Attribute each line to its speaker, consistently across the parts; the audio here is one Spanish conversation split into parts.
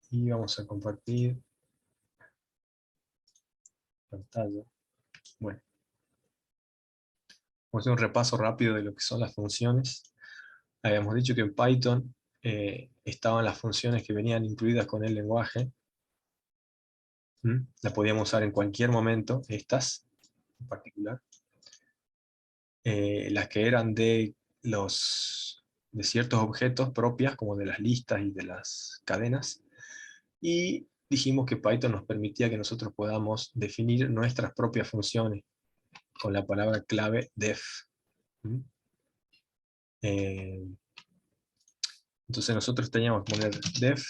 Speaker 1: Y vamos a compartir pantalla. Bueno, vamos a hacer un repaso rápido de lo que son las funciones. Habíamos dicho que en Python estaban las funciones que venían incluidas con el lenguaje. La podíamos usar en cualquier momento, estas en particular. Las que eran de ciertos objetos propias, como de las listas y de las cadenas. Y dijimos que Python nos permitía que nosotros podamos definir nuestras propias funciones con la palabra clave def. Entonces nosotros teníamos que poner def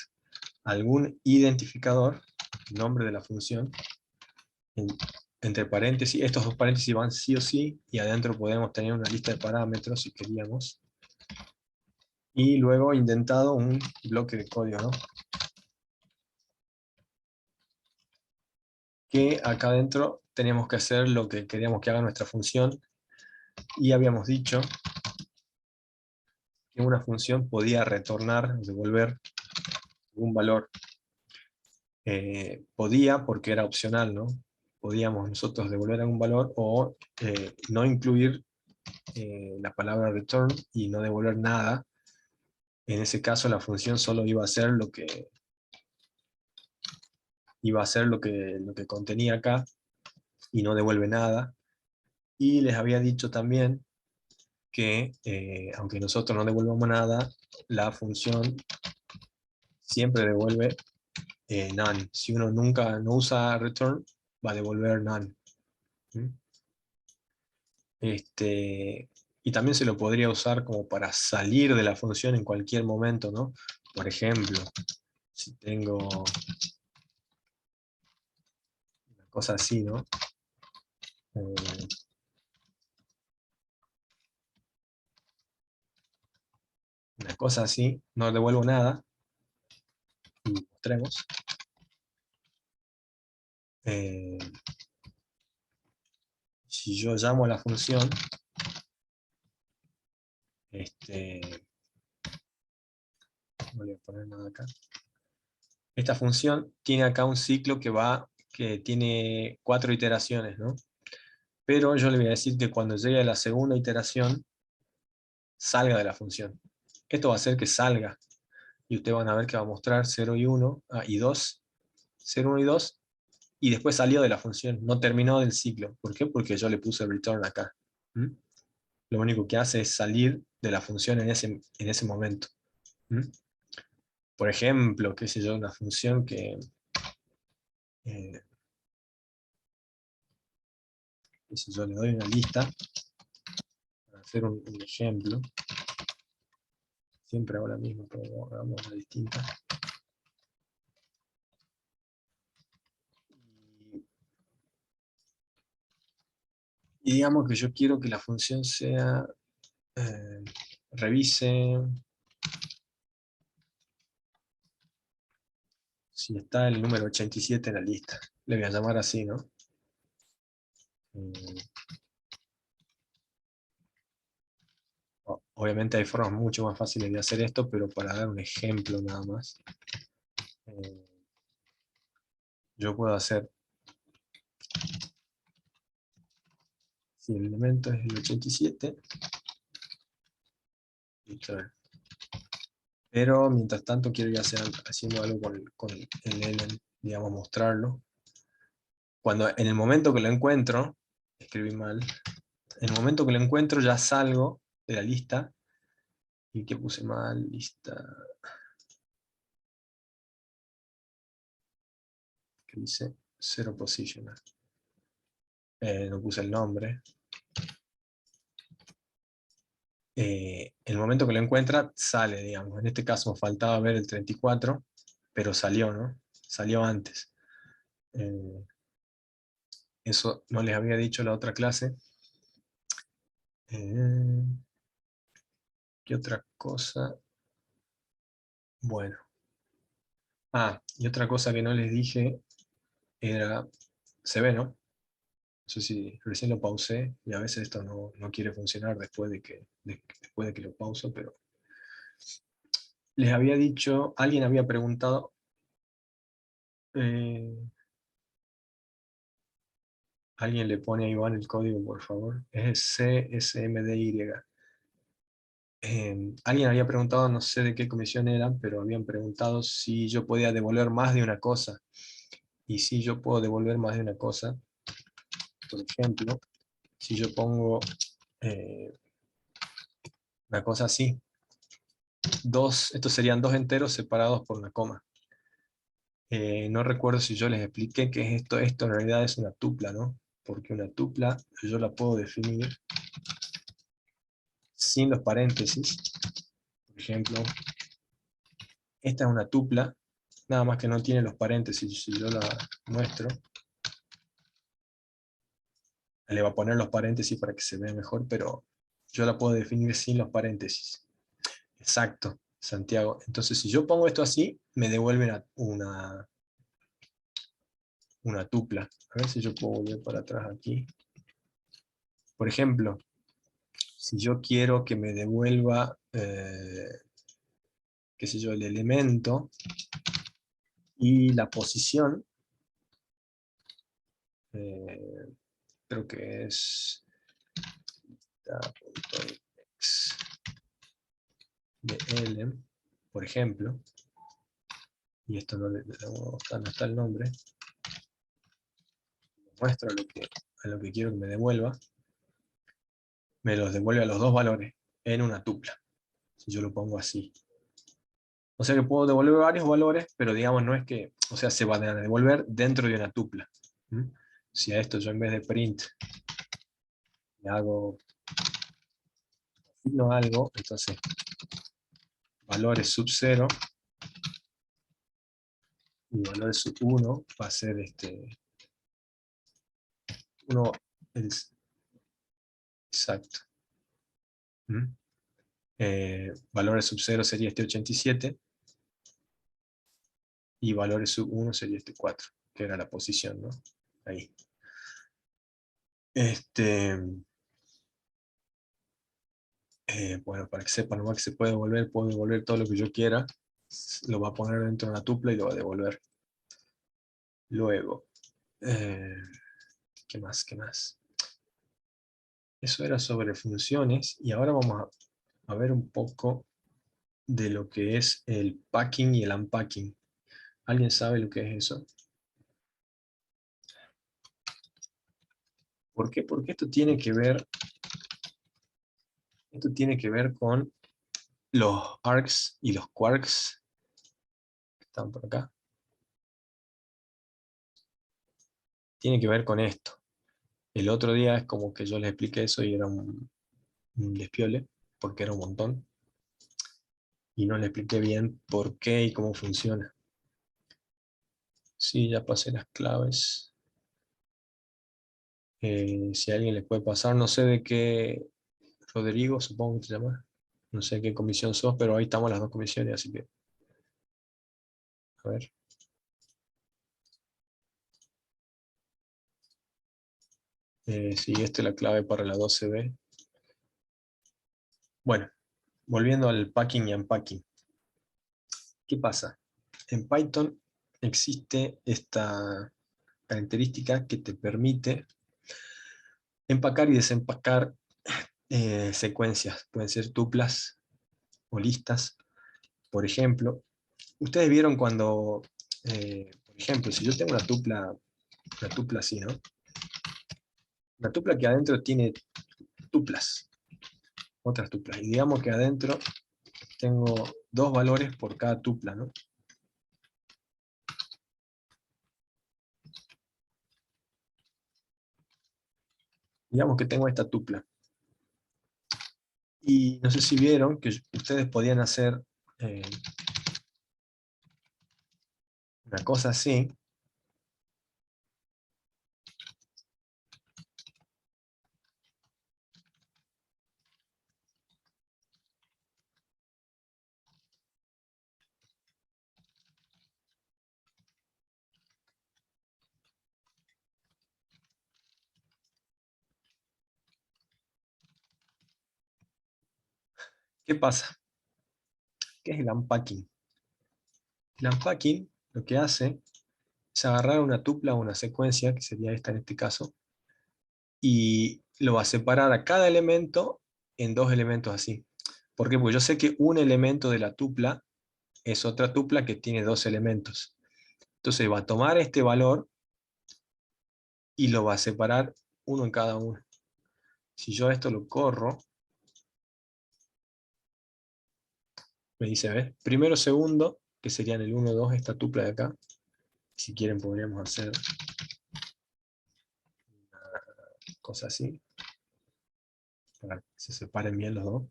Speaker 1: algún identificador, nombre de la función, entre paréntesis. Estos dos paréntesis van sí o sí, y adentro podemos tener una lista de parámetros si queríamos. Y luego indentado un bloque de código, ¿no? Que acá adentro teníamos que hacer lo que queríamos que haga nuestra función, y habíamos dicho que una función podía retornar, devolver un valor. Podía porque era opcional, ¿no? Podíamos nosotros devolver algún valor o no incluir la palabra return y no devolver nada. En ese caso la función solo iba a hacer lo que contenía acá y no devuelve nada. Y les había dicho también que aunque nosotros no devolvamos nada, la función siempre devuelve none. Si uno nunca no usa return, va a devolver none. Y también se lo podría usar como para salir de la función en cualquier momento, ¿no? Por ejemplo, si tengo una cosa así, ¿no? Eh, una cosa así, no devuelvo nada, y mostremos. Eh, si yo llamo a la función, no voy a poner nada acá. Esta función tiene acá un ciclo que tiene 4 iteraciones, ¿no? Pero yo le voy a decir que cuando llegue a la segunda iteración, salga de la función. Esto va a hacer que salga, y ustedes van a ver que va a mostrar 0 y 1, y 2, 0, 1 y 2, y después salió de la función, no terminó del ciclo. ¿Por qué? Porque yo le puse return acá. Lo único que hace es salir de la función en ese momento. Por ejemplo, qué sé yo, una función que... qué sé yo, le doy una lista, para hacer un ejemplo. Siempre hago la misma, pero hagamos una distinta. Y digamos que yo quiero que la función sea, revise si está el número 87 en la lista. Le voy a llamar así, ¿no? Obviamente hay formas mucho más fáciles de hacer esto, pero para dar un ejemplo nada más, yo puedo hacer, si el elemento es el 87, pero mientras tanto quiero ir haciendo algo con el element, digamos, mostrarlo. En el momento que lo encuentro, escribí mal, en el momento que lo encuentro ya salgo de la lista, y que puse mal, lista, que dice zero positioner. No puse el nombre. El momento que lo encuentra, sale, digamos. En este caso me faltaba ver el 34, pero salió, ¿no? Salió antes. Eso no les había dicho la otra clase. ¿Qué otra cosa? Bueno. Y otra cosa que no les dije era, se ve, ¿no? No sé si recién lo pausé, y a veces esto no quiere funcionar después de que lo pauso, pero les había dicho, alguien había preguntado Eh, Alguien le pone a Iván el código, por favor. Es CSMDY. Alguien había preguntado, no sé de qué comisión eran, pero habían preguntado si yo podía devolver más de una cosa. Y si yo puedo devolver más de una cosa, por ejemplo, si yo pongo eh, una cosa así, estos serían dos enteros separados por una coma. No recuerdo si yo les expliqué qué es esto. Esto en realidad es una tupla, ¿no? Porque una tupla yo la puedo definir sin los paréntesis. Por ejemplo, esta es una tupla, nada más que no tiene los paréntesis. Si yo la muestro, le va a poner los paréntesis para que se vea mejor, pero yo la puedo definir sin los paréntesis. Exacto, Santiago. Entonces, si yo pongo esto así, me devuelve una tupla. A ver si yo puedo volver para atrás aquí. Por ejemplo, si yo quiero que me devuelva, qué sé yo, el elemento y la posición, eh, creo que es .x de L, por ejemplo, y esto no está el nombre, muestro a lo que quiero que me devuelva, me los devuelve a los dos valores en una tupla, si yo lo pongo así. O sea que puedo devolver varios valores, pero digamos no es que, o sea, se van a devolver dentro de una tupla. ¿Mm? Si a esto yo en vez de print le hago algo, entonces valores sub 0 y valores sub 1 va a ser uno, exacto. ¿Mm? Valores sub 0 sería este 87 y valores sub 1 sería este 4, que era la posición, ¿no? Ahí. Bueno, para que sepan nomás que se puedo devolver todo lo que yo quiera, lo va a poner dentro de una tupla y lo va a devolver. Luego, eh, ¿qué más? ¿Qué más? Eso era sobre funciones, y ahora vamos a ver un poco de lo que es el packing y el unpacking. ¿Alguien sabe lo que es eso? ¿Por qué? Porque esto tiene que ver con los args y los quarks que están por acá. Tiene que ver con esto. El otro día es como que yo les expliqué eso y era un despiole, porque era un montón, y no les expliqué bien por qué y cómo funciona. Sí, ya pasé las claves. Si a alguien le puede pasar, no sé de qué, Rodrigo, supongo que te llamas. No sé qué comisión sos, pero ahí estamos las dos comisiones, así que, a ver. Sí, esta es la clave para la 12B. Bueno, volviendo al packing y unpacking. ¿Qué pasa? En Python existe esta característica que te permite empacar y desempacar secuencias. Pueden ser tuplas o listas. Por ejemplo, ustedes vieron cuando, por ejemplo, si yo tengo una tupla así, ¿no? Una tupla que adentro tiene tuplas, otras tuplas. Y digamos que adentro tengo dos valores por cada tupla, ¿no? Digamos que tengo esta tupla. Y no sé si vieron que ustedes podían hacer una cosa así. ¿Qué pasa? ¿Qué es el unpacking? El unpacking lo que hace es agarrar una tupla o una secuencia, que sería esta en este caso, y lo va a separar a cada elemento en dos elementos así. ¿Por qué? Porque yo sé que un elemento de la tupla es otra tupla que tiene dos elementos. Entonces va a tomar este valor y lo va a separar uno en cada uno. Si yo esto lo corro, me dice, ¿ves? Primero, segundo, que serían el 1, 2, esta tupla de acá. Si quieren podríamos hacer una cosa así, para que se separen bien los dos.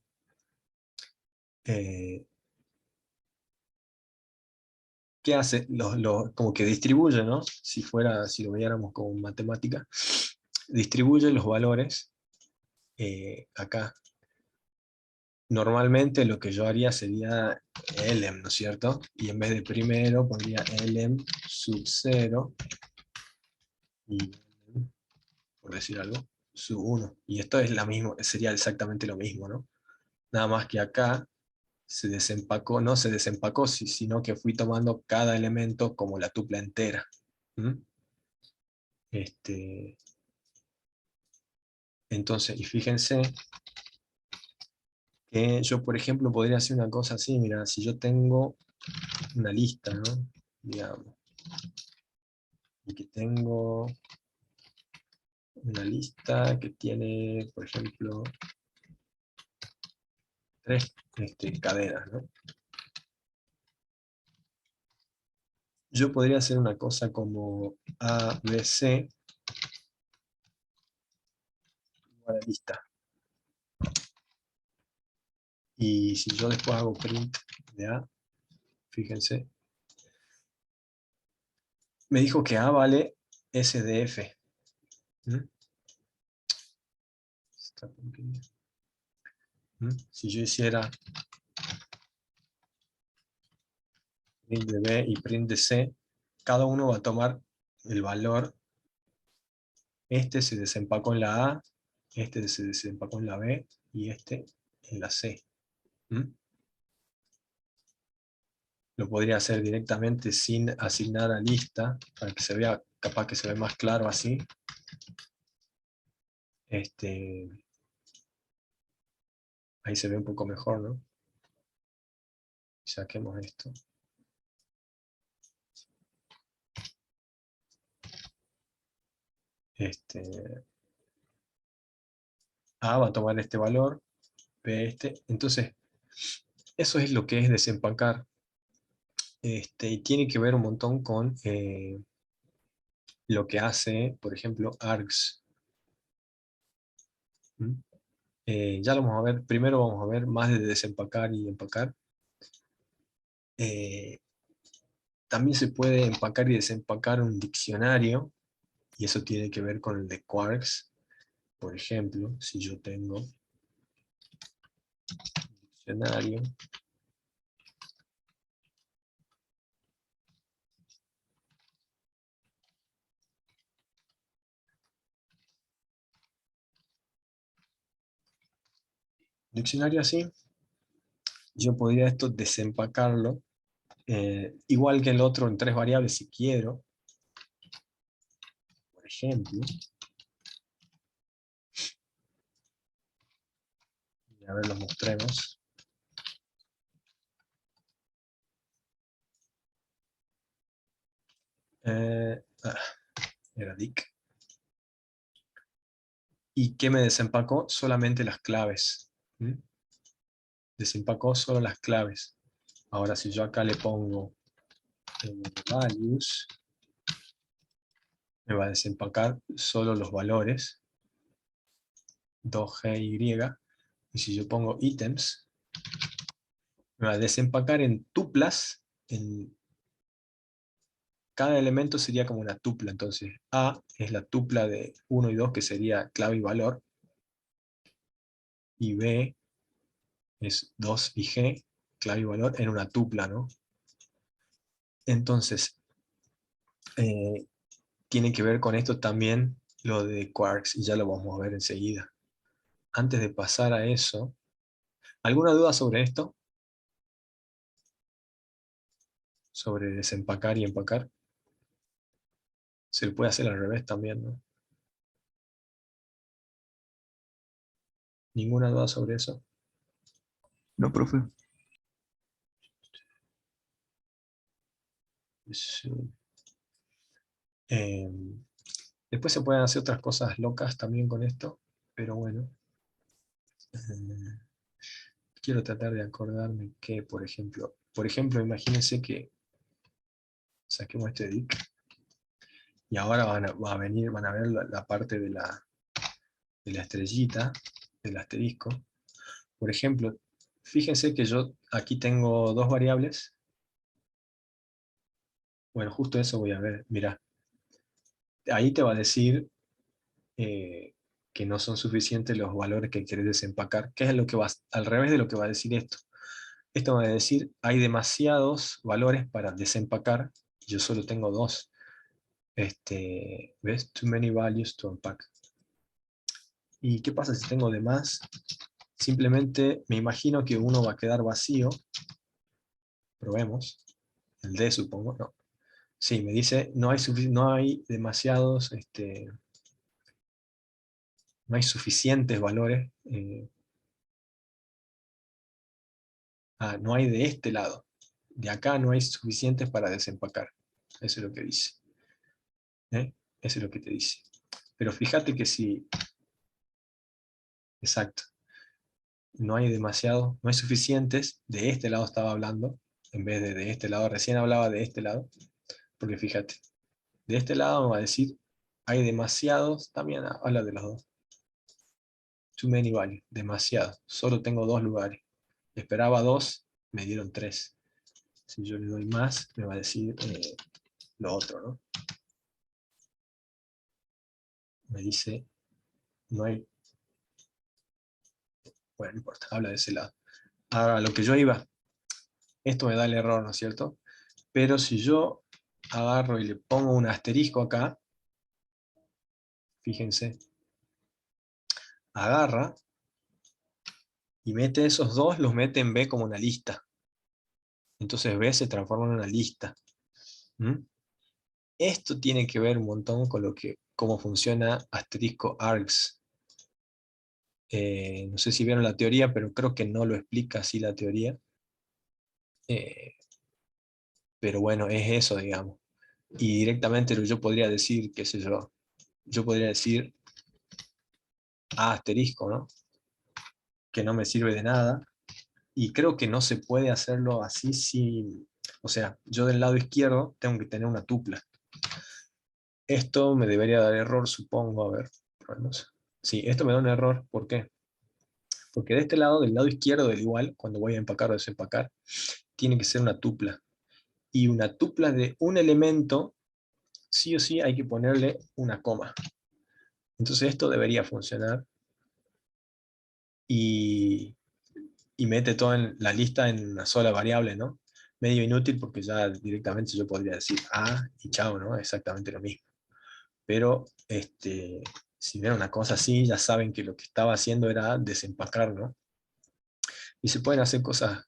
Speaker 1: Eh, ¿Qué hace? Como que distribuye, ¿no? Si lo viéramos como matemática, distribuye los valores acá. Normalmente lo que yo haría sería lm, ¿no es cierto? Y en vez de primero pondría lm sub 0 y lm, por decir algo, sub 1. Y esto es la mismo, sería exactamente lo mismo, ¿no? Nada más que acá se desempacó, no se desempacó, sino que fui tomando cada elemento como la tupla entera. ¿Mm? Este, entonces, y fíjense que yo, por ejemplo, podría hacer una cosa así, mira, si yo tengo una lista, ¿no? Digamos, y que tengo una lista que tiene, por ejemplo, tres cadenas, ¿no? Yo podría hacer una cosa como A, B, C, igual a lista. Y si yo después hago print de A, fíjense, me dijo que A vale SDF. ¿Mm? ¿Mm? Si yo hiciera print de B y print de C, cada uno va a tomar el valor. Este se desempacó en la A, este se desempacó en la B y este en la C. ¿Mm? Lo podría hacer directamente sin asignar a lista, para que se vea, capaz que se ve más claro así. Ahí se ve un poco mejor, ¿no? Saquemos esto. A va a tomar este valor, B este. Entonces, eso es lo que es desempacar. Y tiene que ver un montón con lo que hace, por ejemplo, args. ¿Mm? Ya lo vamos a ver. Primero vamos a ver más de desempacar y empacar. Eh, También se puede empacar y desempacar un diccionario, y eso tiene que ver con el de quarks. Por ejemplo, si yo tengo un diccionario, así, yo podría esto desempacarlo, igual que el otro en tres variables si quiero. Por ejemplo, a ver, lo mostremos. Eh, ah, Era dic. ¿Y qué me desempacó? Solamente las claves. ¿Mm? Desempacó solo las claves. Ahora si yo acá le pongo values, me va a desempacar solo los valores 2GY. Y si yo pongo ítems, me va a desempacar en tuplas. Cada elemento sería como una tupla. Entonces A es la tupla de 1 y 2, que sería clave y valor. Y B es 2 y G, clave y valor, en una tupla, ¿no? Entonces, eh, tiene que ver con esto también lo de quarks, y ya lo vamos a ver enseguida. Antes de pasar a eso, ¿alguna duda sobre esto? Sobre desempacar y empacar. Se le puede hacer al revés también, ¿no? ¿Ninguna duda sobre eso?
Speaker 2: No, profe.
Speaker 1: Sí. Eh, Después se pueden hacer otras cosas locas también con esto, pero bueno. eh, Quiero tratar de acordarme que, por ejemplo, imagínense que saquemos este dict y ahora van a ver la parte de la estrellita, del asterisco. Por ejemplo, fíjense que yo aquí tengo dos variables. Bueno, justo eso voy a ver. Mira, ahí te va a decir eh, que no son suficientes los valores que querés desempacar. ¿Qué es lo que vas al revés de lo que va a decir esto? Esto va a decir, hay demasiados valores para desempacar, y yo solo tengo dos. ¿Ves? Too many values to unpack. ¿Y qué pasa si tengo de más? Simplemente me imagino que uno va a quedar vacío. Probemos. El D, supongo. No. Sí, me dice, no hay demasiados, no hay suficientes valores. No hay de este lado. De acá no hay suficientes para desempacar. Eso es lo que dice. ¿Eh? Eso es lo que te dice. Pero fíjate que si, exacto, no hay demasiado, no hay suficientes, de este lado estaba hablando, en vez de este lado, recién hablaba de este lado, porque fíjate, de este lado me va a decir, hay demasiados, también habla de los dos. Too many values, demasiado, solo tengo dos lugares. Esperaba dos, me dieron tres. Si yo le doy más, me va a decir lo otro, ¿no? Me dice, no hay, bueno, no importa, habla de ese lado. A lo que yo iba, esto me da el error, ¿no es cierto? Pero si yo agarro y le pongo un asterisco acá, fíjense, agarra y mete esos dos, los mete en B como una lista. Entonces B se transforma en una lista. ¿Mm? Esto tiene que ver un montón con cómo funciona asterisco args. No sé si vieron la teoría, pero creo que no lo explica así la teoría. Eh, pero bueno, es eso, digamos. Y directamente yo podría decir, qué sé yo podría decir A asterisco, ¿no? Que no me sirve de nada. Y creo que no se puede hacerlo así sin... O sea, yo del lado izquierdo tengo que tener una tupla. Esto me debería dar error, supongo. A ver, probemos. Sí, esto me da un error. ¿Por qué? Porque de este lado, del lado izquierdo del igual, cuando voy a empacar o desempacar, tiene que ser una tupla. Y una tupla de un elemento, sí o sí hay que ponerle una coma. Entonces esto debería funcionar. Y mete toda la lista en una sola variable, ¿no? Medio inútil porque ya directamente yo podría decir A y chao, ¿no? Exactamente lo mismo. Pero si ven una cosa así, ya saben que lo que estaba haciendo era desempacar, ¿no? Y se pueden hacer cosas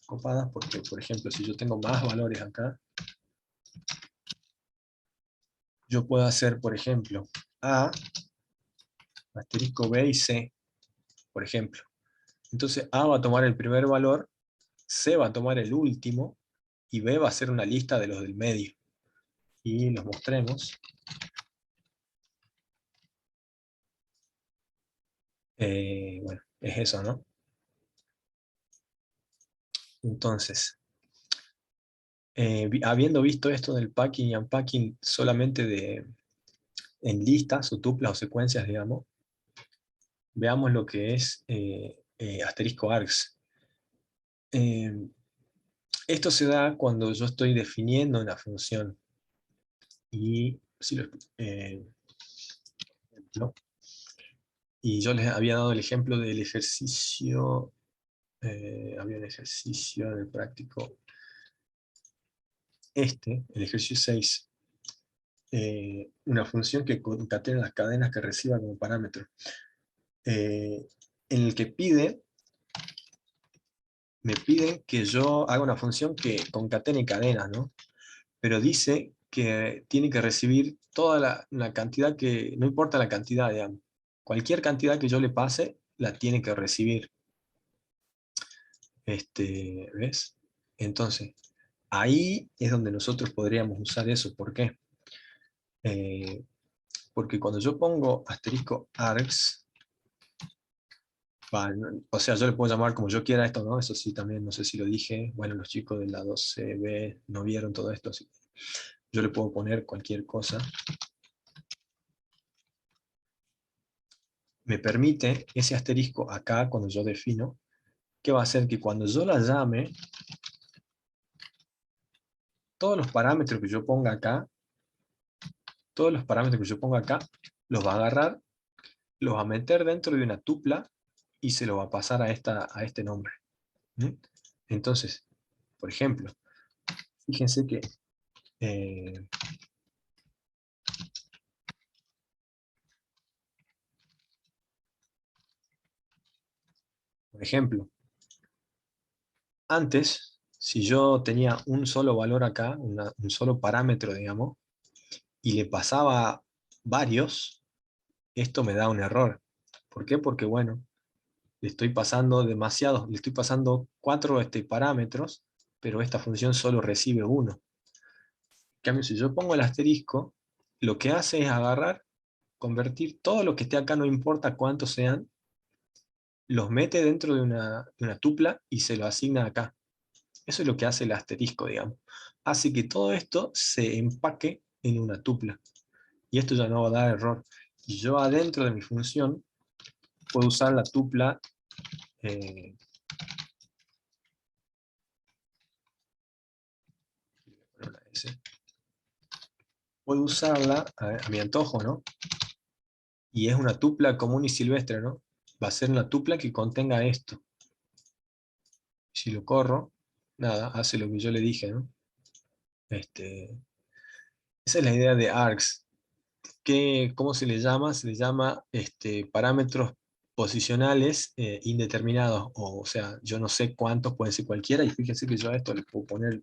Speaker 1: copadas porque, por ejemplo, si yo tengo más valores acá, yo puedo hacer, por ejemplo, A, asterisco B y C, por ejemplo. Entonces A va a tomar el primer valor, C va a tomar el último, y B va a ser una lista de los del medio. Y los mostremos. Bueno, es eso, ¿no? Entonces, habiendo visto esto del packing y unpacking solamente en listas o tuplas o secuencias, digamos, veamos lo que es asterisco args. Eh, Esto se da cuando yo estoy definiendo una función. Y, si lo, ¿no? Y yo les había dado el ejemplo del ejercicio, había un ejercicio en el práctico, el ejercicio 6, una función que concatena las cadenas que reciba como parámetro, en el que me piden que yo haga una función que concatene cadenas, ¿no? Pero dice que tiene que recibir toda la cantidad que, no importa la cantidad, digamos, cualquier cantidad que yo le pase, la tiene que recibir. ¿Ves? Entonces, ahí es donde nosotros podríamos usar eso. ¿Por qué? Eh, Porque cuando yo pongo asterisco args, o sea, yo le puedo llamar como yo quiera esto, ¿no? Eso sí, también, no sé si lo dije. Bueno, los chicos de la 12B no vieron todo esto, así que yo le puedo poner cualquier cosa. Me permite ese asterisco acá, cuando yo defino, que va a hacer que cuando yo la llame, todos los parámetros que yo ponga acá, todos los parámetros que yo ponga acá, los va a agarrar, los va a meter dentro de una tupla y se lo va a pasar a este nombre. ¿Mm? Entonces, por ejemplo, fíjense que eh, por ejemplo, antes, si yo tenía un solo valor acá, un solo parámetro, digamos, y le pasaba varios, esto me da un error. ¿Por qué? Porque, bueno, le estoy pasando demasiados, le estoy pasando 4 parámetros, pero esta función solo recibe uno. En cambio, si yo pongo el asterisco, lo que hace es agarrar, convertir todo lo que esté acá, no importa cuántos sean, los mete dentro de una tupla y se lo asigna acá. Eso es lo que hace el asterisco, digamos. Hace que todo esto se empaque en una tupla. Y esto ya no va a dar error. Y yo adentro de mi función puedo usar la tupla eh, puedo usarla a mi antojo, ¿no? Y es una tupla común y silvestre, ¿no? Va a ser una tupla que contenga esto. Si lo corro, nada, hace lo que yo le dije, ¿no? Esa es la idea de args. ¿Cómo se le llama? Se le llama parámetros posicionales indeterminados, o sea, yo no sé cuántos, puede ser cualquiera, y fíjense que yo a esto le puedo poner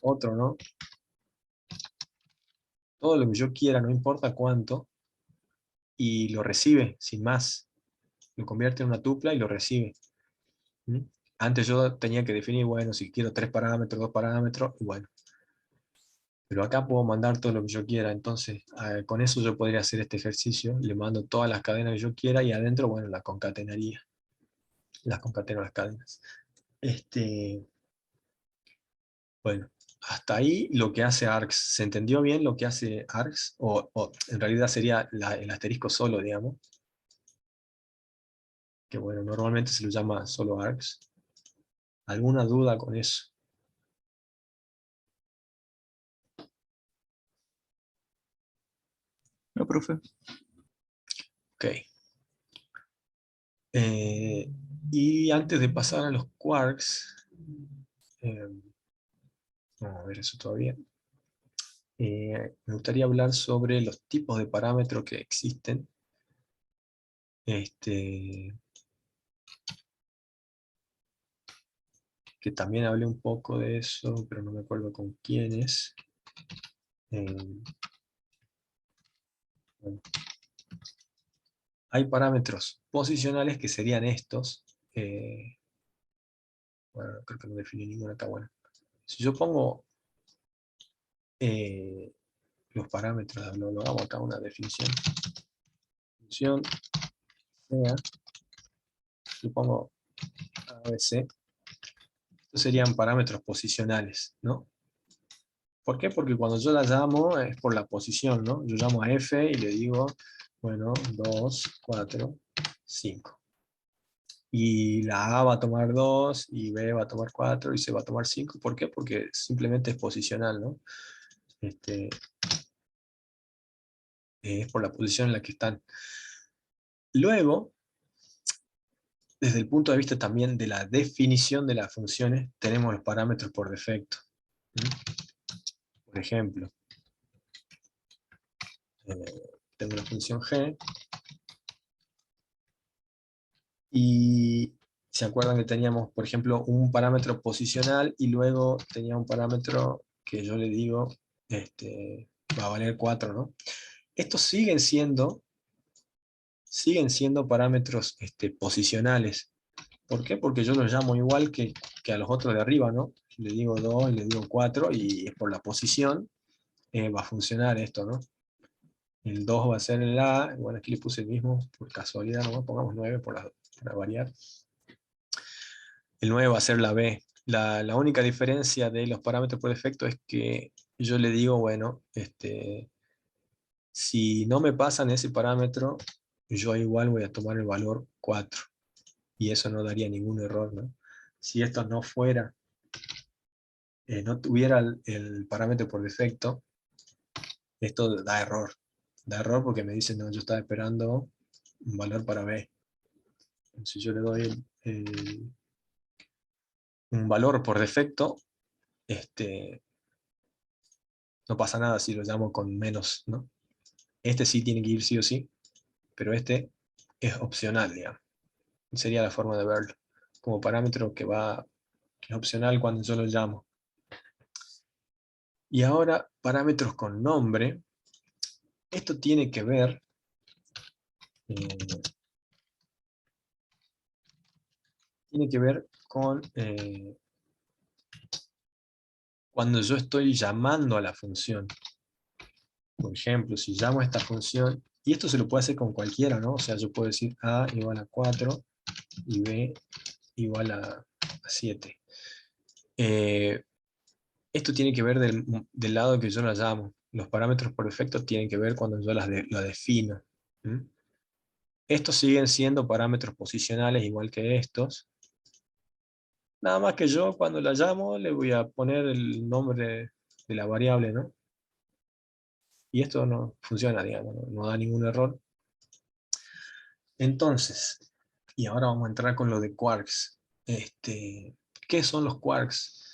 Speaker 1: otro, ¿no? Todo lo que yo quiera, no importa cuánto, y lo recibe, sin más. Lo convierte en una tupla y lo recibe. ¿Mm? Antes yo tenía que definir, bueno, si quiero 3 parámetros, 2 parámetros, y bueno. Pero acá puedo mandar todo lo que yo quiera, entonces con eso yo podría hacer este ejercicio, le mando todas las cadenas que yo quiera y adentro, bueno, la concatenaría. Las concateno las cadenas. Bueno, hasta ahí lo que hace args. ¿Se entendió bien lo que hace args? O en realidad sería el asterisco solo, digamos. Que bueno, normalmente se lo llama solo args. ¿Alguna duda con eso?
Speaker 2: No, profe.
Speaker 1: Ok. Eh, y antes de pasar a los quarks, eh, vamos a ver eso todavía. Me gustaría hablar sobre los tipos de parámetros que existen. Que también hablé un poco de eso, pero no me acuerdo con quiénes. Bueno, hay parámetros posicionales que serían estos. Bueno, creo que no definí ninguno acá. Bueno, si yo pongo los parámetros, lo hago acá una definición. Función sea, yo pongo ABC, estos serían parámetros posicionales, ¿no? ¿Por qué? Porque cuando yo la llamo es por la posición, ¿no? Yo llamo a F y le digo, bueno, 2, 4, 5. Y la A va a tomar 2, y B va a tomar 4, y C va a tomar 5. ¿Por qué? Porque simplemente es posicional, ¿no? Es por la posición en la que están. Luego, desde el punto de vista también de la definición de las funciones, tenemos los parámetros por defecto. Por ejemplo, tengo la función g, y se acuerdan que teníamos, por ejemplo, un parámetro posicional, y luego tenía un parámetro que yo le digo va a valer 4, ¿no? Estos siguen siendo parámetros posicionales. ¿Por qué? Porque yo los llamo igual que a los otros de arriba, ¿no? Le digo 2 y le digo 4, y por la posición va a funcionar esto, ¿no? El 2 va a ser el A, bueno, aquí le puse el mismo, por casualidad, no pongamos 9 para variar. El 9 va a ser la B. La única diferencia de los parámetros por defecto es que yo le digo, bueno, si no me pasan ese parámetro, yo igual voy a tomar el valor 4, y eso no daría ningún error, ¿no? Si esto no tuviera el parámetro por defecto, esto da error. Da error porque me dice, no, yo estaba esperando un valor para B. Si yo le doy un valor por defecto, no pasa nada si lo llamo con menos, ¿no? Este sí tiene que ir sí o sí, pero este es opcional, digamos. Sería la forma de verlo, como parámetro que es opcional cuando yo lo llamo. Y ahora, parámetros con nombre. Esto eh, tiene que ver con cuando yo estoy llamando a la función. Por ejemplo, si llamo a esta función, y esto se lo puede hacer con cualquiera, ¿no? O sea, yo puedo decir A igual a 4 y B igual a 7. Esto tiene que ver del lado que yo la llamo. Los parámetros por defecto tienen que ver cuando yo la defino. ¿Mm? Estos siguen siendo parámetros posicionales igual que estos. Nada más que yo cuando la llamo le voy a poner el nombre de la variable, ¿no? Y esto no funciona, digamos, no da ningún error. Entonces, y ahora vamos a entrar con lo de quarks. ¿Qué son los quarks?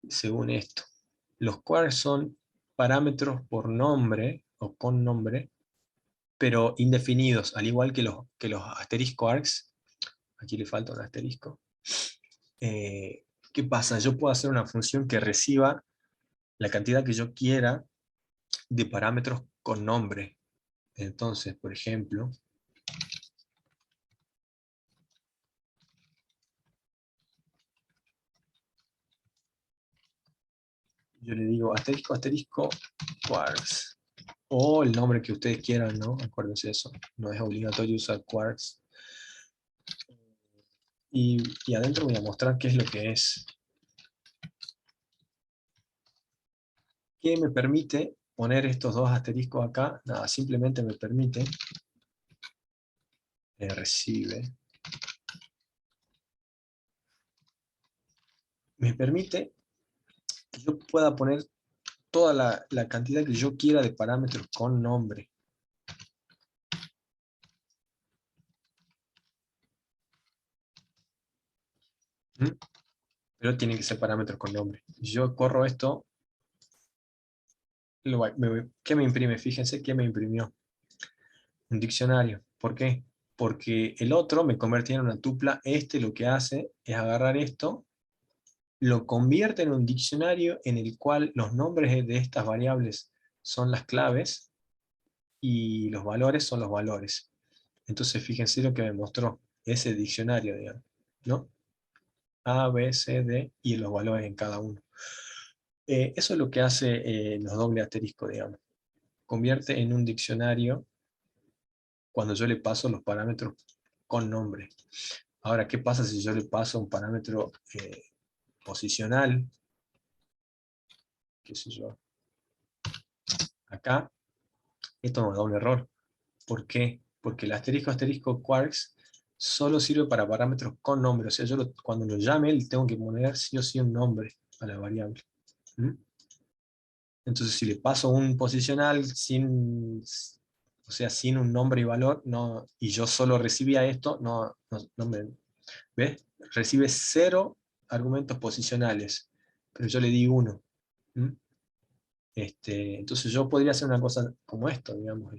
Speaker 1: Según esto, los quarks son parámetros por nombre o con nombre, pero indefinidos, al igual que los asterisco args. Aquí le falta un asterisco. ¿Qué pasa? Yo puedo hacer una función que reciba la cantidad que yo quiera de parámetros con nombre. Entonces, por ejemplo, yo le digo asterisco, asterisco, quarks. O el nombre que ustedes quieran, ¿no? Acuérdense de eso. No es obligatorio usar quarks. Y adentro voy a mostrar qué es lo que es. ¿Qué me permite poner estos dos asteriscos acá? Nada, simplemente me permite, me permite que yo pueda poner toda la cantidad que yo quiera de parámetros con nombre. ¿Mm? Pero tienen que ser parámetros con nombre. Yo corro esto, ¿qué me imprime? Fíjense qué me imprimió. Un diccionario. ¿Por qué? Porque el otro me convertía en una tupla. Lo que hace es agarrar esto, lo convierte en un diccionario en el cual los nombres de estas variables son las claves y los valores son los valores. Entonces fíjense lo que me mostró ese diccionario, digamos, ¿no? A, B, C, D y los valores en cada uno. Eso es lo que hace los doble asterisco, digamos. Convierte en un diccionario cuando yo le paso los parámetros con nombre. Ahora, ¿qué pasa si yo le paso un parámetro posicional? ¿Qué sé yo? Acá, esto me da un error. ¿Por qué? Porque el asterisco asterisco quarks solo sirve para parámetros con nombre. O sea, cuando lo llame, le tengo que poner sí o sí un nombre a la variable. ¿Mm? Entonces, si le paso un posicional o sea, sin un nombre y valor, no, y yo solo recibía esto, no me, ¿ves? Recibe 0 argumentos posicionales, pero yo le di 1. ¿Mm? Entonces yo podría hacer una cosa como esto, digamos.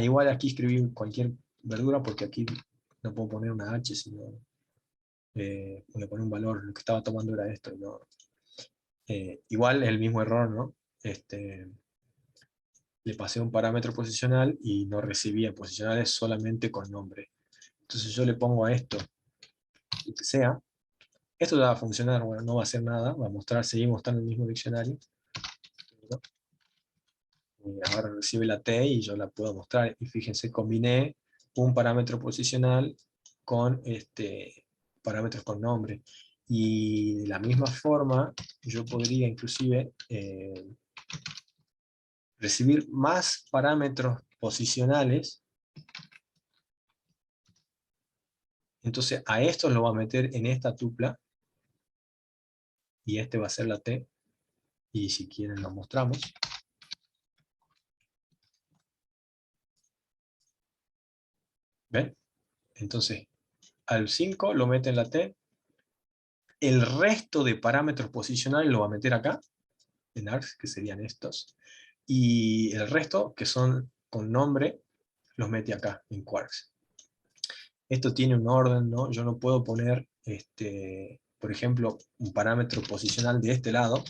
Speaker 1: Igual aquí escribí cualquier verdura porque aquí no puedo poner una H, sino voy a poner un valor. Lo que estaba tomando era esto. ¿No? Igual es el mismo error, ¿no? le pasé un parámetro posicional y no recibía posicionales solamente con nombre. Entonces yo le pongo a esto, lo que sea, esto ya va a funcionar, bueno, no va a hacer nada, va a mostrar, seguimos estando en el mismo diccionario. ¿No? Ahora recibe la T y yo la puedo mostrar. Y fíjense, combiné un parámetro posicional con parámetros con nombre. Y de la misma forma, yo podría inclusive recibir más parámetros posicionales. Entonces a estos lo va a meter en esta tupla. Y este va a ser la T. Y si quieren lo mostramos. ¿Ven? Entonces al 5 lo mete en la T. El resto de parámetros posicionales lo va a meter acá, en args, que serían estos. Y el resto, que son con nombre, los mete acá, en quarks. Esto tiene un orden, ¿no? Yo no puedo poner, por ejemplo, un parámetro posicional de este lado,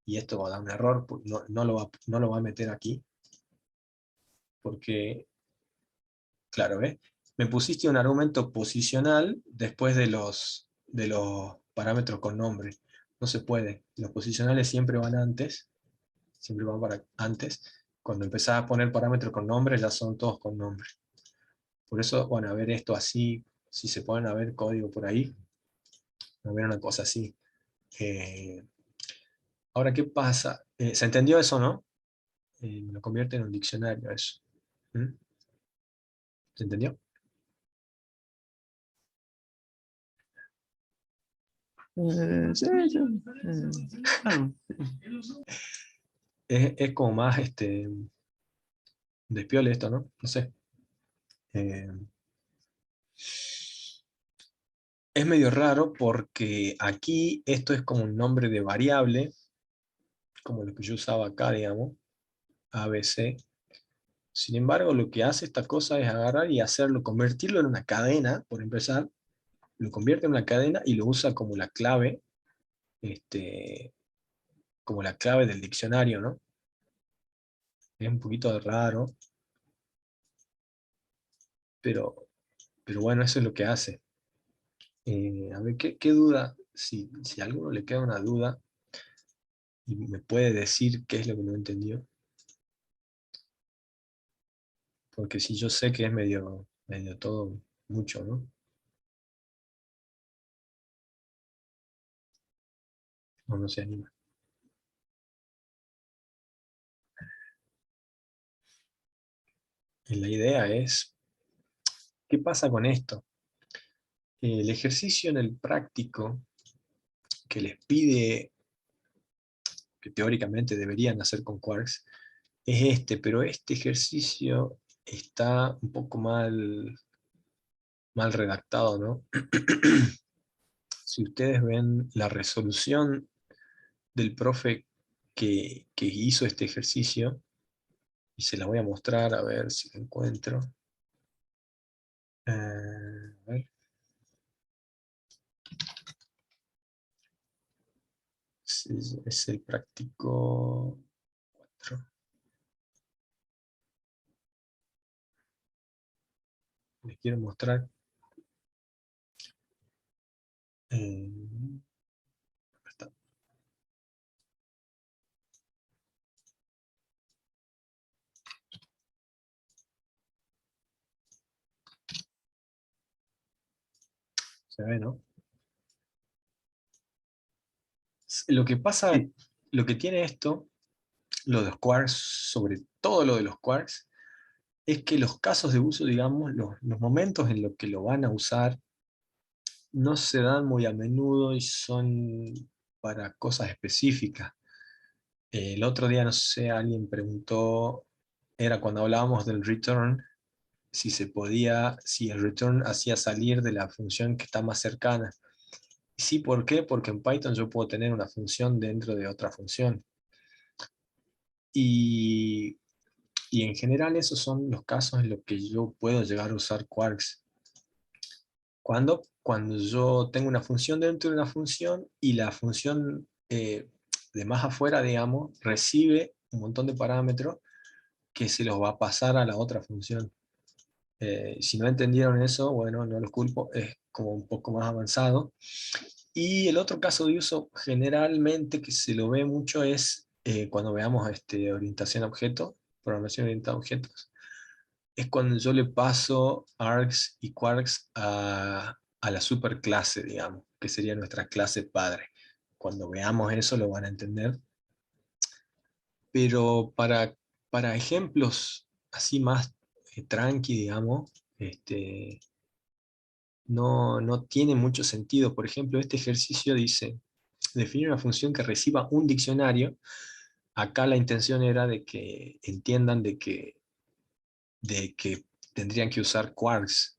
Speaker 1: y esto va a dar un error, no lo va a meter aquí, porque, claro, ¿ves? Me pusiste un argumento posicional después de los parámetros con nombre. No se puede. Los posicionales siempre van antes, siempre van para antes. Cuando empezás a poner parámetros con nombre, ya son todos con nombre. Por eso, bueno, a ver esto así, si se pueden a ver código por ahí, a ver una cosa así. Eh, Ahora, ¿qué pasa? ¿Se entendió eso, no? Lo convierte en un diccionario eso. ¿Mm? ¿Se entendió?
Speaker 2: Sí, sí. Claro.
Speaker 1: Es como más despiole esto, ¿no? No sé. Eh, es medio raro porque aquí esto es como un nombre de variable, como lo que yo usaba acá, digamos, ABC. Sin embargo, lo que hace esta cosa es agarrar y hacerlo, convertirlo en una cadena, por empezar, lo convierte en una cadena y lo usa este, como la clave del diccionario, ¿no? Es un poquito raro, pero, pero bueno, eso es lo que hace. A ver, ¿qué duda? Si a alguno le queda una duda y me puede decir qué es lo que no entendió, porque si yo sé que es medio todo mucho, ¿no? No se anima. Y la idea es, ¿qué pasa con esto? El ejercicio en el práctico que les pide, que teóricamente deberían hacer con Quarks, es pero este ejercicio está un poco mal redactado, ¿no? Si ustedes ven la resolución del profe que hizo este ejercicio, y se la voy a mostrar a ver si la encuentro. A ver. Es el práctico 4. Les quiero mostrar. Acá está. Se ve, ¿no? Lo que pasa,
Speaker 2: Sí.
Speaker 1: lo que tiene esto, lo de los quarks, sobre todo lo de los quarks, es que los casos de uso, digamos, los momentos en los que lo van a usar, no se dan muy a menudo y son para cosas específicas. El otro día, no sé, alguien preguntó, era cuando hablábamos del return, si el return hacía salir de la función que está más cercana. Sí, ¿por qué? Porque en Python yo puedo tener una función dentro de otra función. Y, y en general esos son los casos en los que yo puedo llegar a usar quarks. ¿Cuándo? Cuando yo tengo una función dentro de una función y la función de más afuera, digamos, recibe un montón de parámetros que se los va a pasar a la otra función. Si no entendieron eso, bueno, no los culpo, es como un poco más avanzado. Y el otro caso de uso generalmente que se lo ve mucho es cuando veamos orientación a objetos, programación orientada a objetos, es cuando yo le paso args y quarks a la superclase, digamos, que sería nuestra clase padre. Cuando veamos eso lo van a entender. Pero para ejemplos así más tranqui, digamos, no tiene mucho sentido. Por ejemplo, este ejercicio dice, definir una función que reciba un diccionario. Acá la intención era de que entiendan de que tendrían que usar quarks,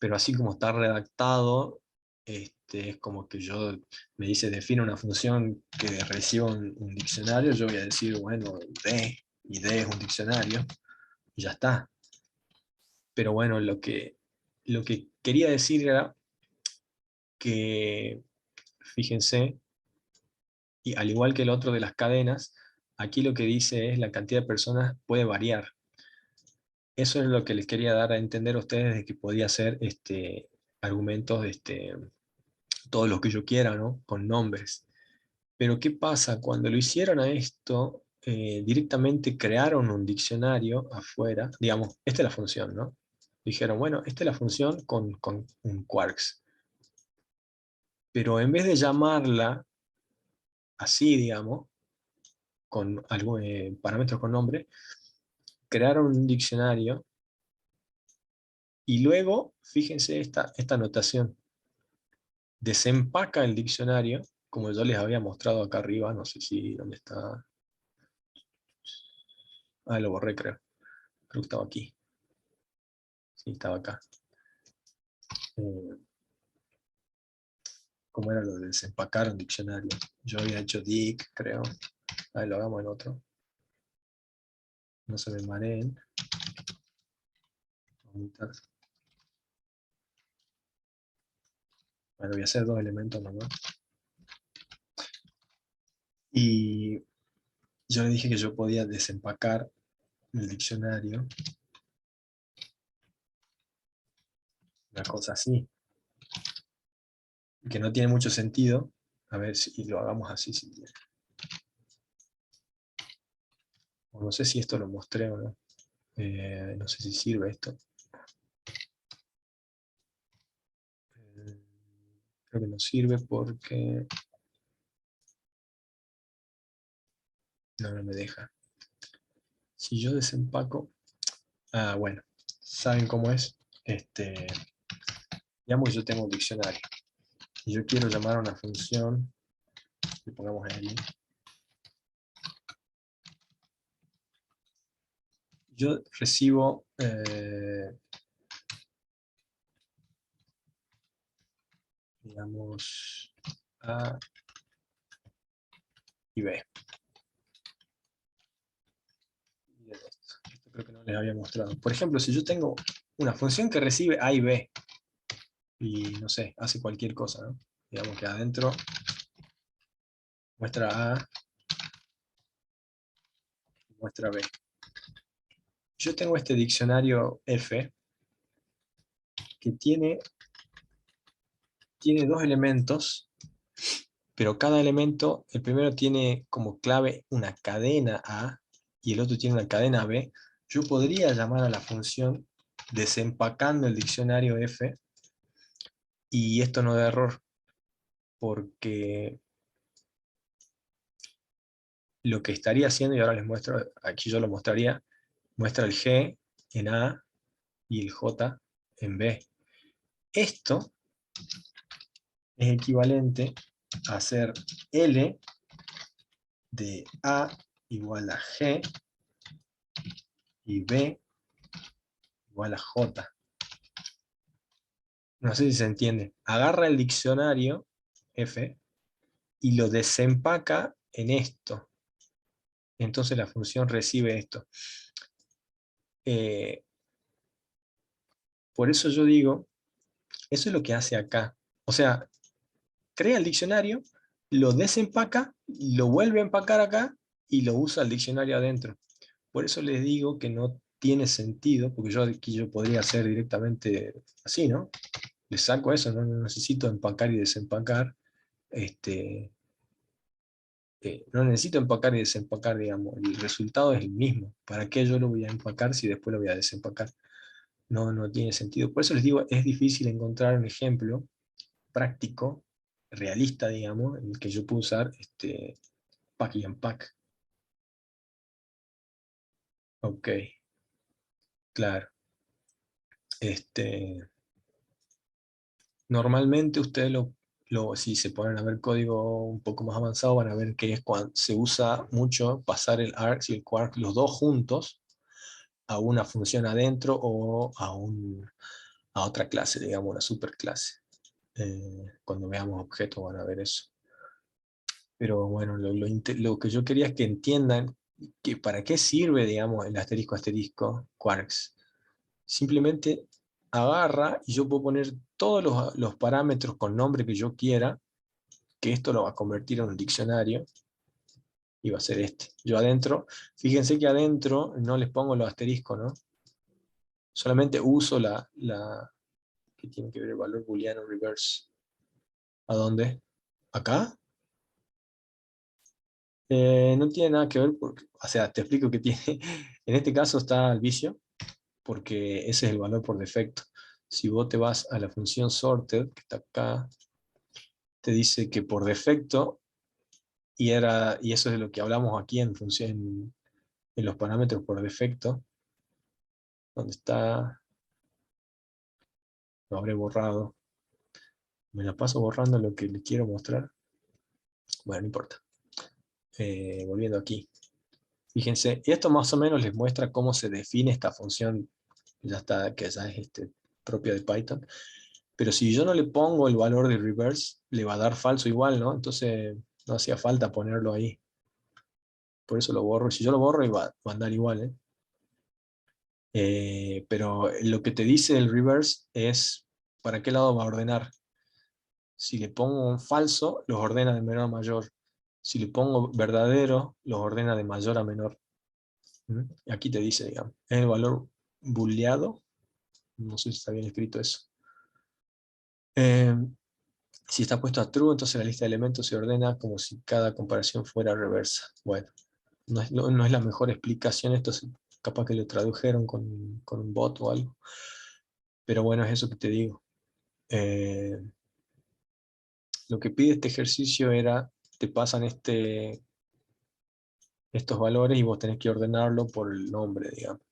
Speaker 1: pero así como está redactado, es como que yo me dice, define una función que reciba un diccionario, yo voy a decir, bueno, D, y D es un diccionario, y ya está. Pero bueno, lo que quería decir era que, fíjense, y al igual que el otro de las cadenas, aquí lo que dice es la cantidad de personas puede variar. Eso es lo que les quería dar a entender a ustedes de que podía ser argumentos, todo lo que yo quiera, ¿no? Con nombres. Pero ¿qué pasa? Cuando lo hicieron a esto, directamente crearon un diccionario afuera, digamos, esta es la función, ¿no? Dijeron, bueno, esta es la función con un quarks. Pero en vez de llamarla así, digamos, con algún parámetros con nombre, crearon un diccionario y luego, fíjense esta anotación, desempaca el diccionario, como yo les había mostrado acá arriba, no sé si dónde está. Ah, lo borré creo que estaba aquí. Sí, estaba acá. Eh, ¿Cómo era lo de desempacar un diccionario? Yo había hecho dic, creo. Ahí lo hagamos en otro. No se me mareen. Bueno, voy a hacer dos elementos nomás. Y yo le dije que yo podía desempacar el diccionario. Una cosa así. Que no tiene mucho sentido. A ver si lo hagamos así. O no sé si esto lo mostré o no. No sé si sirve esto. Creo que no sirve porque no me deja. Si yo desempaco... Ah, bueno. ¿Saben cómo es? Digamos que yo tengo un diccionario. Y yo quiero llamar a una función. Le pongamos ahí. Yo recibo... digamos... A y B. Esto creo que no les había mostrado. Por ejemplo, si yo tengo una función que recibe A y B, y no sé, hace cualquier cosa, ¿no? Digamos que adentro muestra A y muestra B. Yo tengo este diccionario F que tiene dos elementos, pero cada elemento, el primero tiene como clave una cadena A y el otro tiene una cadena B. Yo podría llamar a la función desempacando el diccionario F y esto no da error, porque lo que estaría haciendo, y ahora les muestro, aquí yo lo mostraría, muestra el G en A y el J en B. Esto es equivalente a hacer L de A igual a G y B igual a J. No sé si se entiende. Agarra el diccionario F y lo desempaca en esto. Entonces la función recibe esto. Eh, por eso yo digo, eso es lo que hace acá. O sea, crea el diccionario, lo desempaca lo vuelve a empacar acá y lo usa el diccionario adentro. Por eso les digo que no tiene sentido, porque yo aquí yo podría hacer directamente así, ¿no? Le saco eso, no necesito empacar y desempacar. Este, no necesito empacar y desempacar, digamos. El resultado es el mismo. ¿Para qué yo lo voy a empacar si después lo voy a desempacar? No tiene sentido. Por eso les digo, es difícil encontrar un ejemplo práctico, realista, digamos, en el que yo puedo usar pack y unpack. Ok, claro. Normalmente ustedes si se ponen a ver código un poco más avanzado, van a ver que es cuando se usa mucho pasar el args y el quark, los dos juntos, a una función adentro o a otra clase, digamos, una superclase. Cuando veamos objetos van a ver eso. Pero bueno, lo que yo quería es que entiendan que para qué sirve, digamos, el asterisco asterisco quarks. Simplemente agarra y yo puedo poner todos los parámetros con nombre que yo quiera, que esto lo va a convertir en un diccionario, y va a ser este. Yo adentro, fíjense que adentro no les pongo los asteriscos, ¿no? Solamente uso que tiene que ver el valor booleano reverse. ¿A dónde? ¿Acá? No tiene nada que ver, porque, o sea, te explico que tiene, en este caso está el vicio, porque ese es el valor por defecto. Si vos te vas a la función sorted, que está acá, te dice que por defecto, y eso es de lo que hablamos aquí en función, en los parámetros por defecto, donde está, lo habré borrado, me la paso borrando lo que le quiero mostrar, bueno, no importa. Volviendo aquí, fíjense, y esto más o menos les muestra cómo se define esta función, ya está, que ya es propia de Python, pero si yo no le pongo el valor de reverse, le va a dar falso igual, ¿no? Entonces no hacía falta ponerlo ahí. Por eso lo borro. Si yo lo borro, va a andar igual, ¿eh? Pero lo que te dice el reverse es para qué lado va a ordenar. Si le pongo un falso, los ordena de menor a mayor. Si le pongo verdadero, los ordena de mayor a menor. ¿Mm? Y aquí te dice, digamos, es el valor booleado. No sé si está bien escrito eso. Eh, Si está puesto a true, entonces la lista de elementos se ordena como si cada comparación fuera reversa. Bueno, no es la mejor explicación, esto capaz que lo tradujeron con un bot o algo. Pero bueno, es eso que te digo. Eh, lo que pide este ejercicio era, te pasan estos valores y vos tenés que ordenarlo por el nombre, digamos.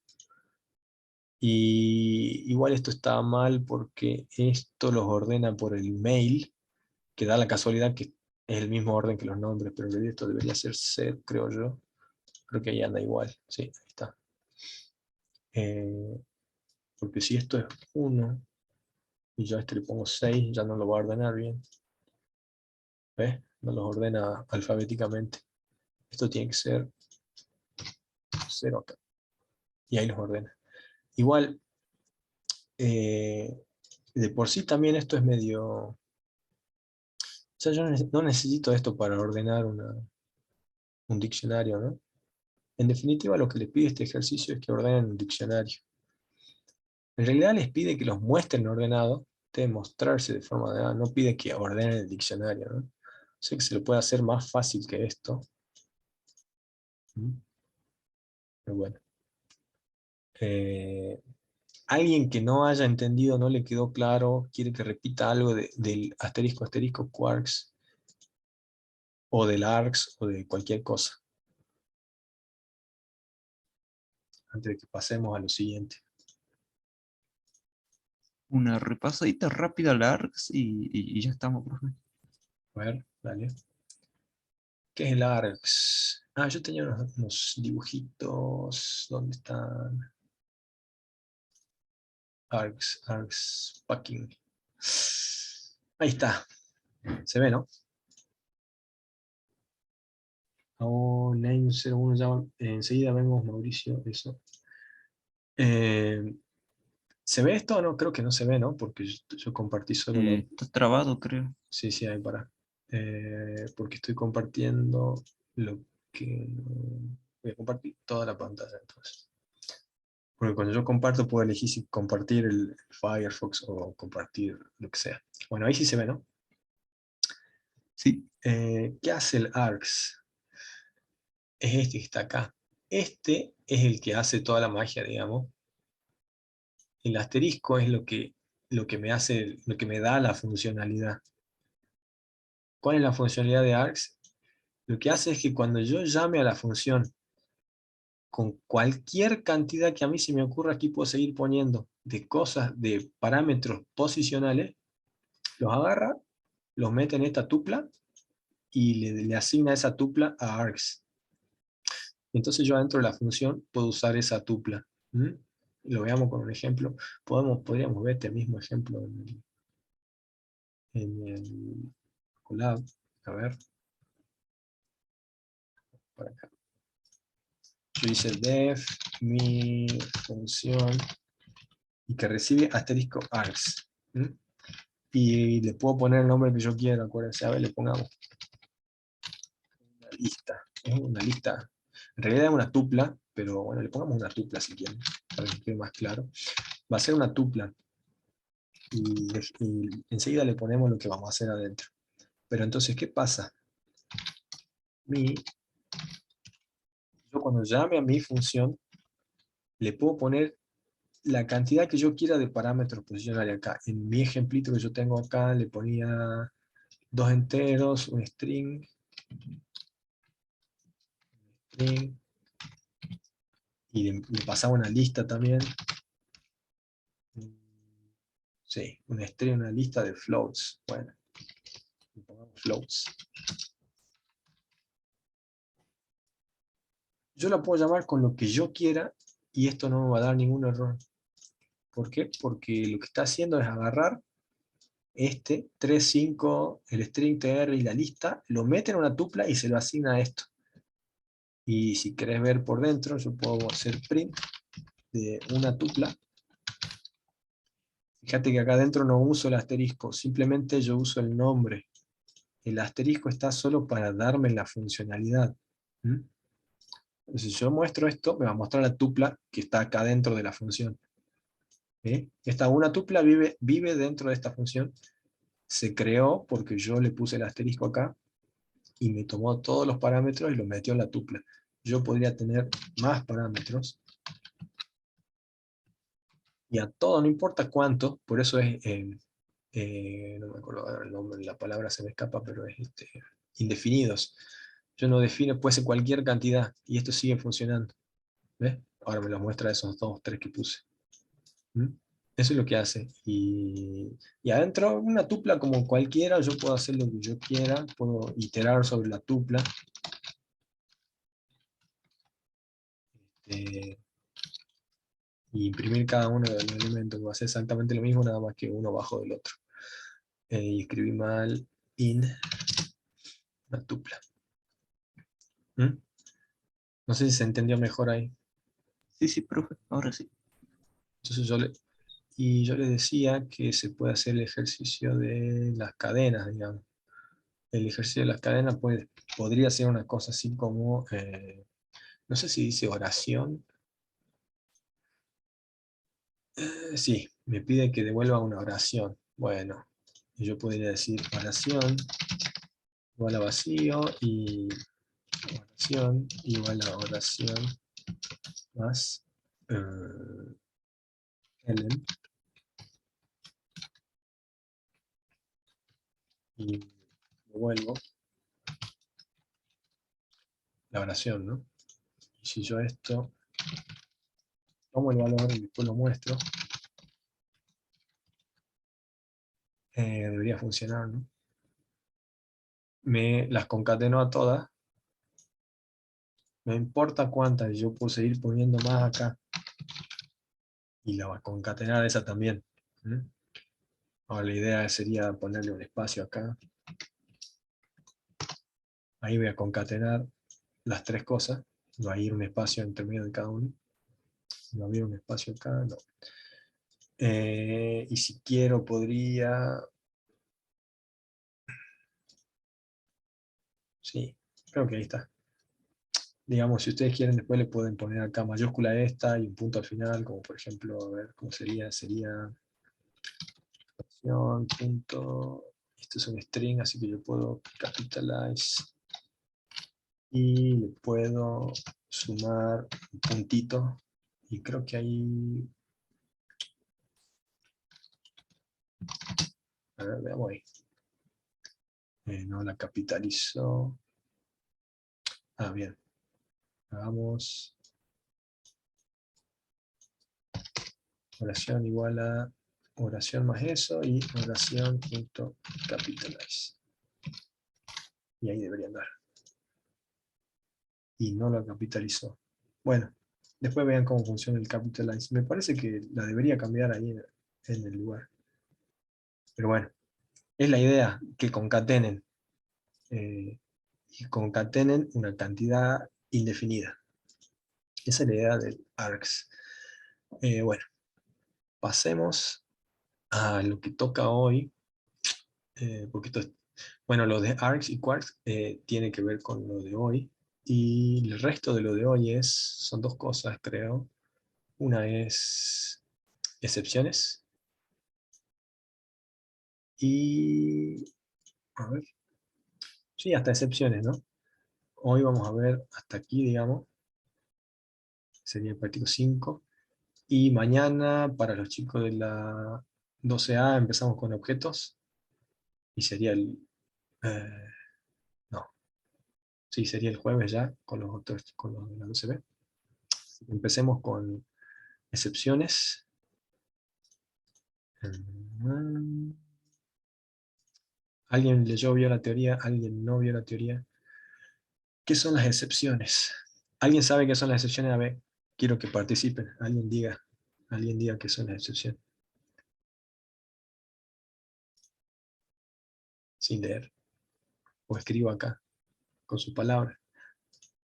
Speaker 1: Y igual esto está mal porque esto los ordena por el mail, que da la casualidad que es el mismo orden que los nombres, pero en realidad esto debería ser set, creo yo. Creo que ahí anda igual, sí, ahí está. Porque si esto es 1 y yo a este le pongo 6, ya no lo va a ordenar bien. ¿Ves? No los ordena alfabéticamente. Esto tiene que ser 0 acá. Y ahí los ordena. Igual, de por sí también esto es medio... O sea, yo no necesito esto para ordenar un diccionario, ¿no? En definitiva, lo que le pide este ejercicio es que ordenen un diccionario. En realidad les pide que los muestren ordenados, debe mostrarse de forma ordenada, no pide que ordenen el diccionario, ¿no? Sé que se lo puede hacer más fácil que esto. Pero bueno. Alguien que no haya entendido, no le quedó claro, quiere que repita algo del asterisco, asterisco, quarks, o del args, o de cualquier cosa, antes de que pasemos a lo siguiente.
Speaker 2: Una repasadita rápida al ARCS y ya estamos, profe.
Speaker 1: A ver, dale. ¿Qué es el args? Ah, yo tenía unos dibujitos. ¿Dónde están? Args, packing. Ahí está. Se ve, ¿no? Oh, name 01, ya, enseguida vemos, Mauricio, eso. ¿Se ve esto o no? Creo que no se ve, ¿no? Porque yo compartí solo la...
Speaker 2: Está trabado, creo.
Speaker 1: Sí, sí, ahí para. porque estoy compartiendo lo que... Voy a compartir toda la pantalla entonces. Porque cuando yo comparto puedo elegir si compartir el Firefox o compartir lo que sea. Bueno, ahí sí se ve, ¿no?
Speaker 2: Sí,
Speaker 1: ¿Qué hace el args? Es este que está acá. Este es el que hace toda la magia, digamos. El asterisco es lo que me hace, lo que me da la funcionalidad. ¿Cuál es la funcionalidad de args? Lo que hace es que cuando yo llame a la función con cualquier cantidad que a mí se me ocurra, aquí puedo seguir poniendo de cosas, de parámetros posicionales, los agarra, los mete en esta tupla y le asigna esa tupla a args. Entonces yo dentro de la función puedo usar esa tupla. ¿Mm? Lo veamos con un ejemplo. Podríamos ver este mismo ejemplo en el Colab. A ver, por acá. Yo hice def, mi función, y que recibe asterisco args. ¿Mm? Y le puedo poner el nombre que yo quiera, acuérdense, a ver, le pongamos una lista. Es una lista. En realidad es una tupla, pero bueno, le pongamos una tupla si quieren, para que quede más claro. Va a ser una tupla. Y enseguida le ponemos lo que vamos a hacer adentro. Pero entonces, ¿qué pasa? Yo cuando llame a mi función, le puedo poner la cantidad que yo quiera de parámetros posicionales acá. En mi ejemplito que yo tengo acá, le ponía dos enteros, un string, y le pasaba una lista también. Sí, un string, una lista de floats. Bueno, le pongamos floats. Yo la puedo llamar con lo que yo quiera y esto no me va a dar ningún error. ¿Por qué? Porque lo que está haciendo es agarrar este 3 5 el string tr y la lista, lo mete en una tupla y se lo asigna a esto. Y si querés ver por dentro, yo puedo hacer print de una tupla. Fíjate que acá adentro no uso el asterisco, simplemente yo uso el nombre. El asterisco está solo para darme la funcionalidad. ¿Mm? Entonces, si yo muestro esto, me va a mostrar la tupla que está acá dentro de la función. Esta una tupla vive dentro de esta función. Se creó porque yo le puse el asterisco acá y me tomó todos los parámetros y los metió en la tupla. Yo podría tener más parámetros y a todo, no importa cuánto, por eso es, no me acuerdo ahora el nombre, la palabra se me escapa, pero es indefinidos. Yo no defino, puede ser cualquier cantidad y esto sigue funcionando. ¿Ves? Ahora me lo muestra esos dos, tres que puse. ¿Mm? Eso es lo que hace. Y adentro, una tupla como cualquiera, yo puedo hacer lo que yo quiera, puedo iterar sobre la tupla. eh, y imprimir cada uno de los elementos. Va a ser exactamente lo mismo, nada más que uno bajo del otro. Y escribí mal in una tupla. ¿Mm? No sé si se entendió mejor ahí.
Speaker 2: sí, sí, profe, ahora sí.
Speaker 1: Entonces yo le decía que se puede hacer el ejercicio de las cadenas, digamos. El ejercicio de las cadenas podría ser una cosa así como, no sé si dice oración. Sí, me pide que devuelva una oración. Bueno, yo podría decir oración igual a vacío y oración igual a oración más Ellen, y devuelvo la oración, ¿no? Y si yo esto tomo el valor y después lo muestro, debería funcionar, ¿no? Me las concateno a todas, no importa cuántas, yo puedo seguir poniendo más acá y la va a concatenar esa también. ¿Mm? Ahora la idea sería ponerle un espacio acá. Ahí voy a concatenar las tres cosas. Va a ir un espacio entre medio de cada uno. Va a haber un espacio acá, no. Y si quiero podría Sí, creo que ahí está. Digamos, si ustedes quieren, después le pueden poner acá mayúscula esta y un punto al final, como por ejemplo, a ver, ¿cómo sería? Sería punto, esto es un string, así que yo puedo capitalize y le puedo sumar un puntito, y creo que ahí, a ver, veamos ahí. No la capitalizo. Ah, bien. Hagamos oración igual a oración más eso y oración.capitalize. Y ahí debería andar. Y no lo capitalizó. Bueno, después vean cómo funciona el capitalize. Me parece que la debería cambiar ahí en el lugar. Pero bueno, es la idea que concatenen. Y concatenen una cantidad indefinida. Esa es la idea del args. Bueno, pasemos a lo que toca hoy, porque esto es, bueno, lo de args y quarks tiene que ver con lo de hoy, y el resto de lo de hoy son dos cosas, creo. Una es excepciones, y, a ver, sí, hasta excepciones, ¿no? Hoy vamos a ver hasta aquí, digamos, sería el práctico 5, y mañana para los chicos de la 12A empezamos con objetos, y sería eh, no, sí, sería el jueves ya con los otros, con los de la 12B. Empecemos con excepciones. Mm, ¿Alguien leyó, vio la teoría? ¿Alguien no vio la teoría? ¿Qué son las excepciones? ¿Alguien sabe qué son las excepciones? A ver, quiero que participen. Alguien diga qué son las excepciones. Sin leer. O escribo acá, con sus palabras.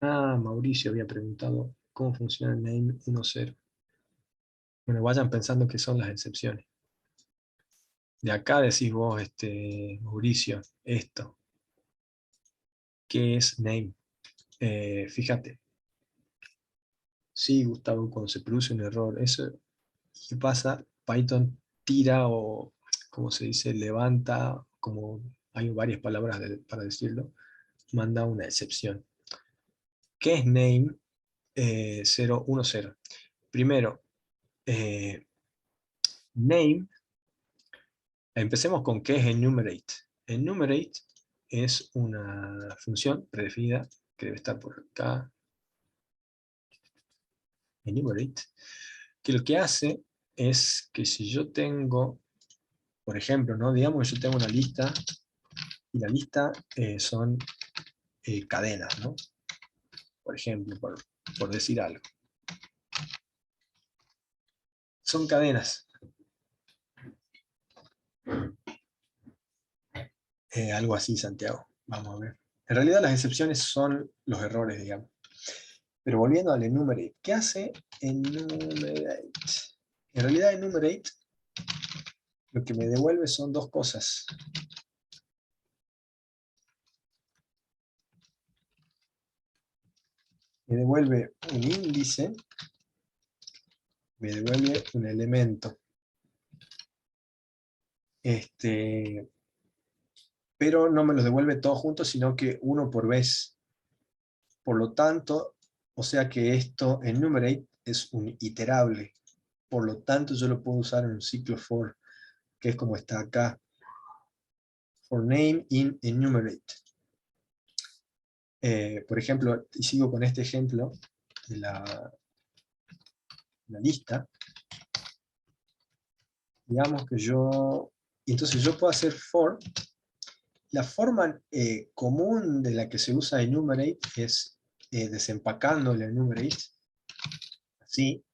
Speaker 1: Ah, Mauricio había preguntado cómo funciona el name 1.0. Bueno, vayan pensando qué son las excepciones. De acá decís vos, Mauricio, esto. ¿Qué es name? Fíjate. Sí, Gustavo, cuando se produce un error, eso, ¿qué pasa? Python tira o, como se dice, levanta, como hay varias palabras para decirlo, manda una excepción. ¿Qué es name 010? Primero, eh, name, empecemos con qué es enumerate. Enumerate es una función predefinida que debe estar por acá, enumerate, que lo que hace es que si yo tengo, por ejemplo, ¿no? Digamos que yo tengo una lista, y la lista son cadenas, ¿no? Por ejemplo, por decir algo. Son cadenas. Algo así, Santiago. Vamos a ver. En realidad las excepciones son los errores, digamos. Pero volviendo al enumerate, ¿qué hace enumerate? En realidad enumerate lo que me devuelve son dos cosas. Me devuelve un índice, me devuelve un elemento. Pero no me los devuelve todos juntos, sino que uno por vez. Por lo tanto, o sea que esto, enumerate, es un iterable. Por lo tanto, yo lo puedo usar en un ciclo for, que es como está acá. For name in enumerate. Por ejemplo, y sigo con este ejemplo de la lista. Digamos que entonces yo puedo hacer for. La forma común de la que se usa enumerate es desempacando el enumerate, así.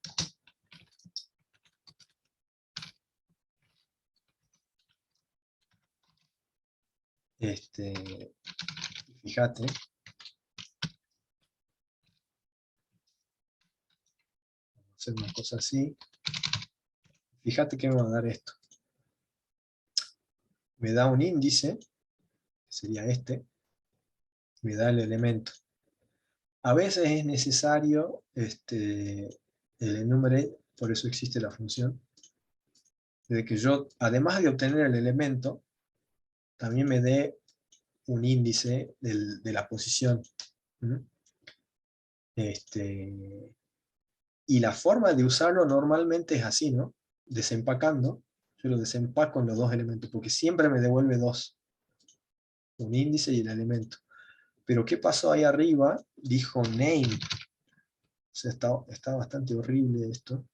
Speaker 1: Fíjate. Vamos a hacer una cosa así. Fíjate que me va a dar esto. Me da un índice, que sería este. me da el elemento. A veces es necesario el enumerate, por eso existe la función, de que yo, además de obtener el elemento, también me dé un índice de la posición. ¿Mm? Y la forma de usarlo normalmente es así, ¿no? Desempacando, yo lo desempaco en los dos elementos, porque siempre me devuelve dos, un índice y el elemento. Pero ¿qué pasó ahí arriba? Dijo name. O sea, está bastante horrible esto.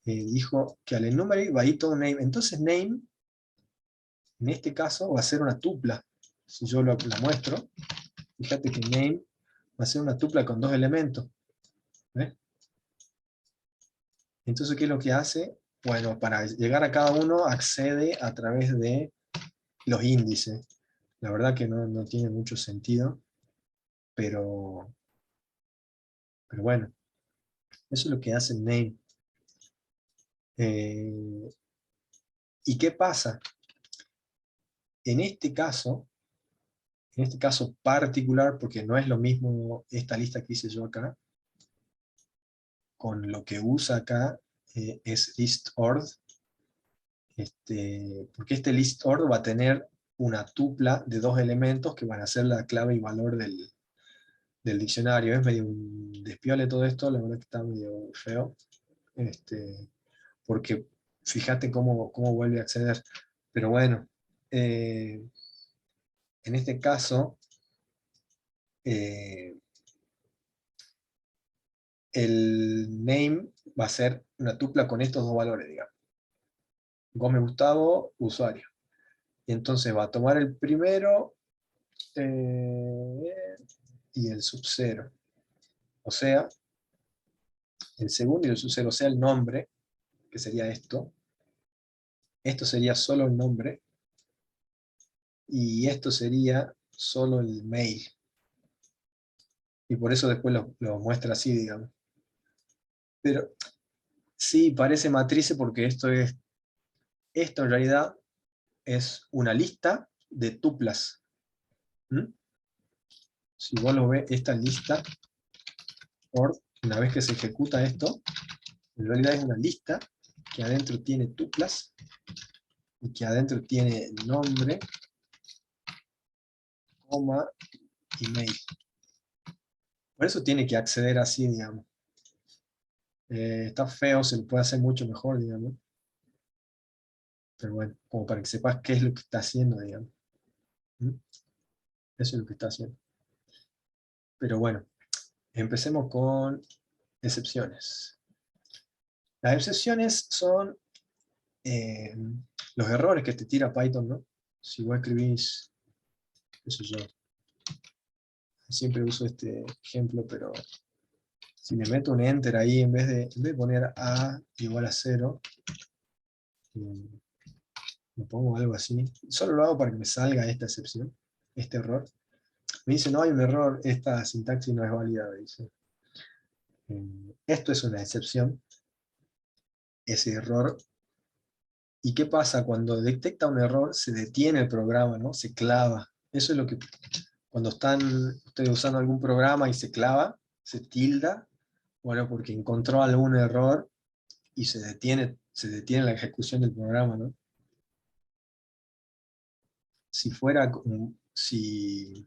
Speaker 1: Dijo que al enumerate va a ir todo name. Entonces name, en este caso, va a ser una tupla. Si yo la muestro, fíjate que name va a ser una tupla con dos elementos. ¿Ves? Entonces, ¿qué es lo que hace? Bueno, para llegar a cada uno accede a través de los índices. La verdad que no tiene mucho sentido, pero bueno, eso es lo que hace el name. ¿Y qué pasa? En este caso particular, porque no es lo mismo esta lista que hice yo acá, con lo que usa acá es list_ord, porque este list_ord va a tener una tupla de dos elementos que van a ser la clave y valor del diccionario. Es medio un despiole todo esto, la verdad que está medio feo, porque fíjate cómo vuelve a acceder. Pero bueno, en este caso, el name va a ser una tupla con estos dos valores, digamos. Gómez Gustavo, usuario. Y entonces va a tomar el primero y el sub-0. O sea, el segundo y el sub-0, o sea, el nombre, que sería esto. Esto sería solo el nombre. Y esto sería solo el mail. Y por eso después lo muestra así, digamos. Pero sí, parece matrice porque esto en realidad es una lista de tuplas. ¿Mm? Si vos lo ves, esta lista, una vez que se ejecuta esto, en realidad es una lista que adentro tiene tuplas y que adentro tiene nombre, coma y mail. Por eso tiene que acceder así, digamos. Está feo, se lo puede hacer mucho mejor, digamos. Pero bueno, como para que sepas qué es lo que está haciendo, digamos. ¿Mm? Eso es lo que está haciendo. Pero bueno, empecemos con excepciones. Las excepciones son los errores que te tira Python, ¿no? Si vos escribís, qué sé yo, siempre uso este ejemplo, pero si me meto un enter ahí, en vez de poner a igual a 0, me pongo algo así, solo lo hago para que me salga esta excepción, este error. Me dice, no hay un error, esta sintaxis no es válida, dice. Esto es una excepción, ese error. ¿Y qué pasa? Cuando detecta un error, se detiene el programa, ¿no? Se clava. Eso es lo que, cuando están ustedes usando algún programa y se clava, se tilda, bueno, porque encontró algún error y se detiene la ejecución del programa, ¿no? Si fuera, si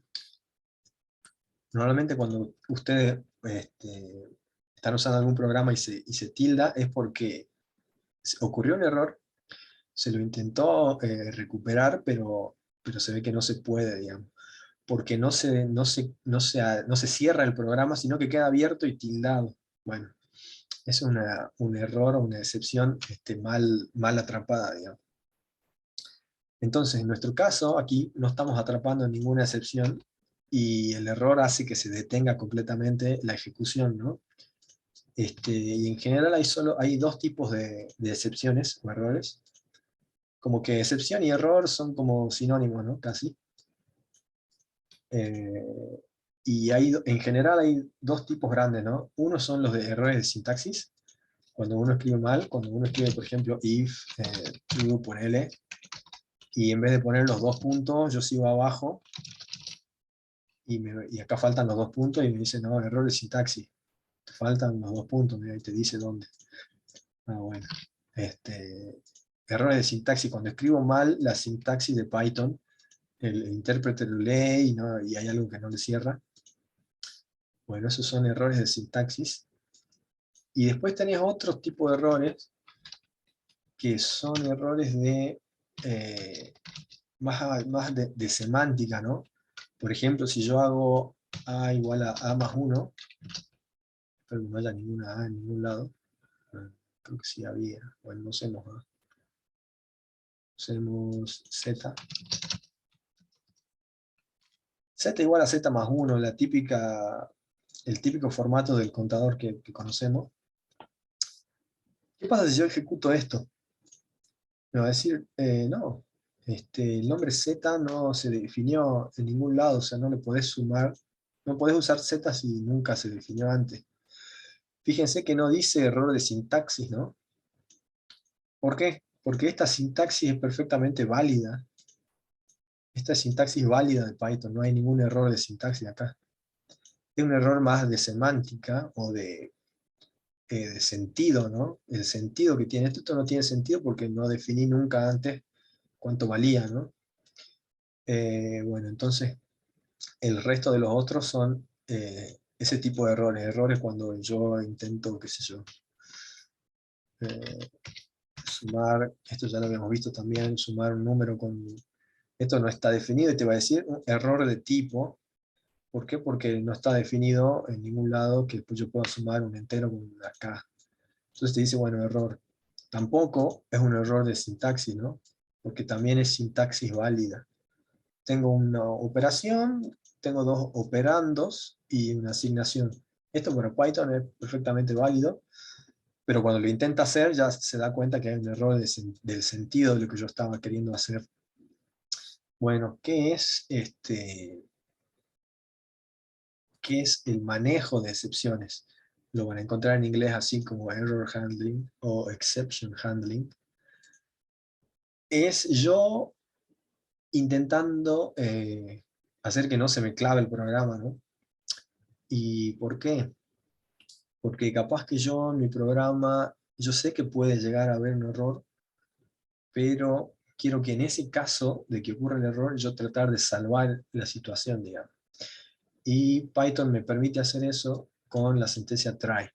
Speaker 1: normalmente cuando ustedes están usando algún programa y se tilda, es porque ocurrió un error, se lo intentó recuperar, pero se ve que no se puede, digamos, porque no se cierra el programa, sino que queda abierto y tildado. Bueno, es un error o una excepción mal atrapada, digamos. Entonces, en nuestro caso, aquí no estamos atrapando ninguna excepción, y el error hace que se detenga completamente la ejecución, ¿no? Y en general hay dos tipos de excepciones o errores. Como que excepción y error son como sinónimos, ¿no? Casi. Eh, y en general hay dos tipos grandes, ¿no? Uno son los de errores de sintaxis, cuando uno escribe mal, cuando uno escribe, por ejemplo, if, true, ponele, y en vez de poner los dos puntos, yo sigo abajo, y acá faltan los 2 puntos, y me dice, no, error de sintaxis. Te faltan los 2 puntos, mira, y te dice dónde. Ah, bueno. Errores de sintaxis. Cuando escribo mal la sintaxis de Python, el intérprete lo lee y hay algo que no le cierra. Bueno, esos son errores de sintaxis. Y después tenés otro tipo de errores, que son errores de más de semántica, ¿no? Por ejemplo, si yo hago A igual a A más 1, espero que no haya ninguna A en ningún lado. Creo que sí había. Bueno, no usemos A. Usemos Z. Z igual a Z más 1, el típico formato del contador que conocemos. ¿Qué pasa si yo ejecuto esto? Me va a decir, no, el nombre Z no se definió en ningún lado, o sea, no le podés sumar, no podés usar Z si nunca se definió antes. Fíjense que no dice error de sintaxis, ¿no? ¿Por qué? Porque esta sintaxis es perfectamente válida. Esta es sintaxis válida de Python, no hay ningún error de sintaxis acá. Es un error más de semántica o de sentido, ¿no? El sentido que tiene. Esto no tiene sentido porque no definí nunca antes cuánto valía, ¿no? Bueno, entonces el resto de los otros son ese tipo de errores. Errores cuando yo intento, qué sé yo, eh, sumar, esto ya lo habíamos visto también, sumar un número con... Esto no está definido y te va a decir un error de tipo. ¿Por qué? Porque no está definido en ningún lado que yo pueda sumar un entero con acá. Entonces te dice, bueno, error. Tampoco es un error de sintaxis, ¿no? Porque también es sintaxis válida. Tengo una operación, tengo dos operandos y una asignación. Esto para Python es perfectamente válido, pero cuando lo intenta hacer ya se da cuenta que hay un error del sentido de lo que yo estaba queriendo hacer. Bueno, ¿qué es el manejo de excepciones? Lo van a encontrar en inglés así como error handling o exception handling. Es yo intentando hacer que no se me clave el programa, ¿no? ¿Y por qué? Porque capaz que yo en mi programa, yo sé que puede llegar a haber un error, pero quiero que en ese caso de que ocurra el error, yo tratar de salvar la situación, digamos. Y Python me permite hacer eso con la sentencia try.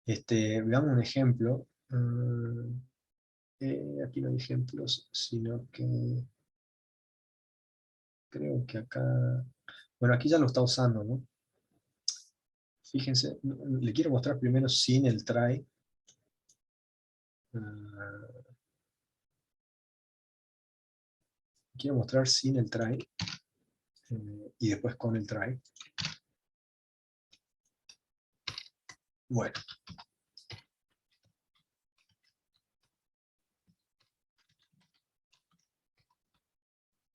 Speaker 1: Veamos un ejemplo. Aquí no hay ejemplos, sino que creo que acá... Bueno, aquí ya lo está usando, ¿no? Fíjense, le quiero mostrar primero sin el try. Quiero mostrar sin el try y después con el try. Bueno.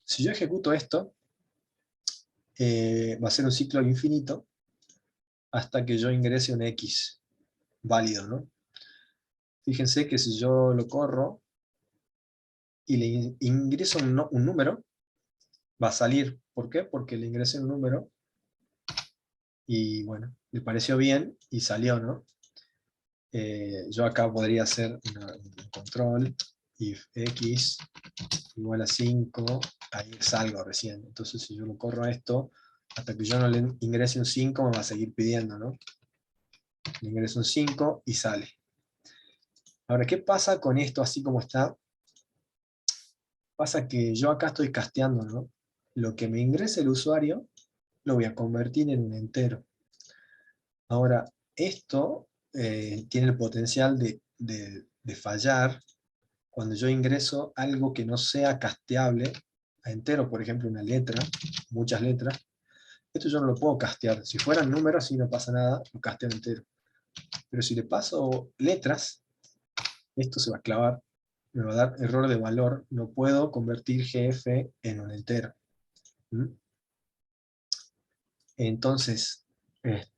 Speaker 1: Si yo ejecuto esto, va a ser un ciclo infinito hasta que yo ingrese un X válido, ¿no? Fíjense que si yo lo corro y le ingreso un número, va a salir. ¿Por qué? Porque le ingresé un número y bueno, le pareció bien y salió, ¿no? Yo acá podría hacer un control if x igual a 5, ahí salgo recién. Entonces si yo lo corro a esto, hasta que yo no le ingrese un 5 me va a seguir pidiendo, ¿no? Le ingreso un 5 y sale. Ahora, ¿qué pasa con esto así como está? Pasa que yo acá estoy casteando, ¿no? Lo que me ingrese el usuario, lo voy a convertir en un entero. Ahora, esto tiene el potencial de fallar cuando yo ingreso algo que no sea casteable a entero, por ejemplo una letra, muchas letras. Esto yo no lo puedo castear. Si fueran números, sí no pasa nada, lo casteo entero. Pero si le paso letras, esto se va a clavar, me va a dar error de valor, no puedo convertir GF en un entero. ¿Mm? Entonces, es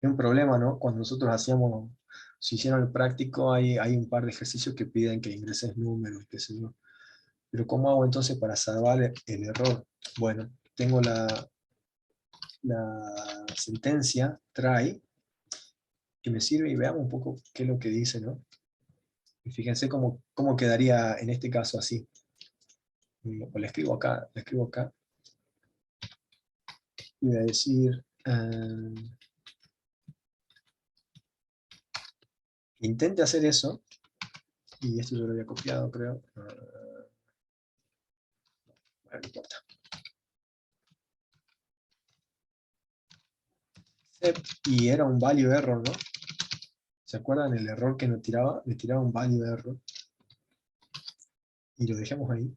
Speaker 1: un problema, ¿no? Cuando nosotros si hicieron el práctico, hay un par de ejercicios que piden que ingreses números, qué sé yo. Pero ¿cómo hago entonces para salvar el error? Bueno, tengo la sentencia try, que me sirve, y veamos un poco qué es lo que dice, ¿no? Y fíjense cómo quedaría en este caso así. O le escribo acá, y voy a decir, intente hacer eso, y esto yo lo había copiado, creo. Bueno, no importa. Y era un value error, ¿no? ¿Se acuerdan el error que nos tiraba? Le tiraba un value error. Y lo dejamos ahí.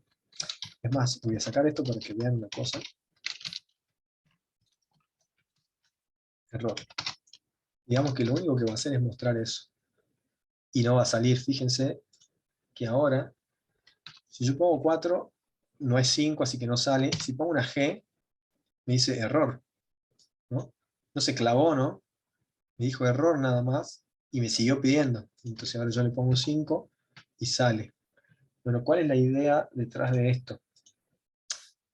Speaker 1: Es más, voy a sacar esto para que vean una cosa. Error. Digamos que lo único que va a hacer es mostrar eso. Y no va a salir, fíjense, que ahora, si yo pongo 4, no es 5, así que no sale. Si pongo una G, me dice error, ¿no? No se clavó, ¿no? Me dijo error nada más, y me siguió pidiendo. Entonces ahora yo le pongo 5 y sale. Bueno, ¿cuál es la idea detrás de esto?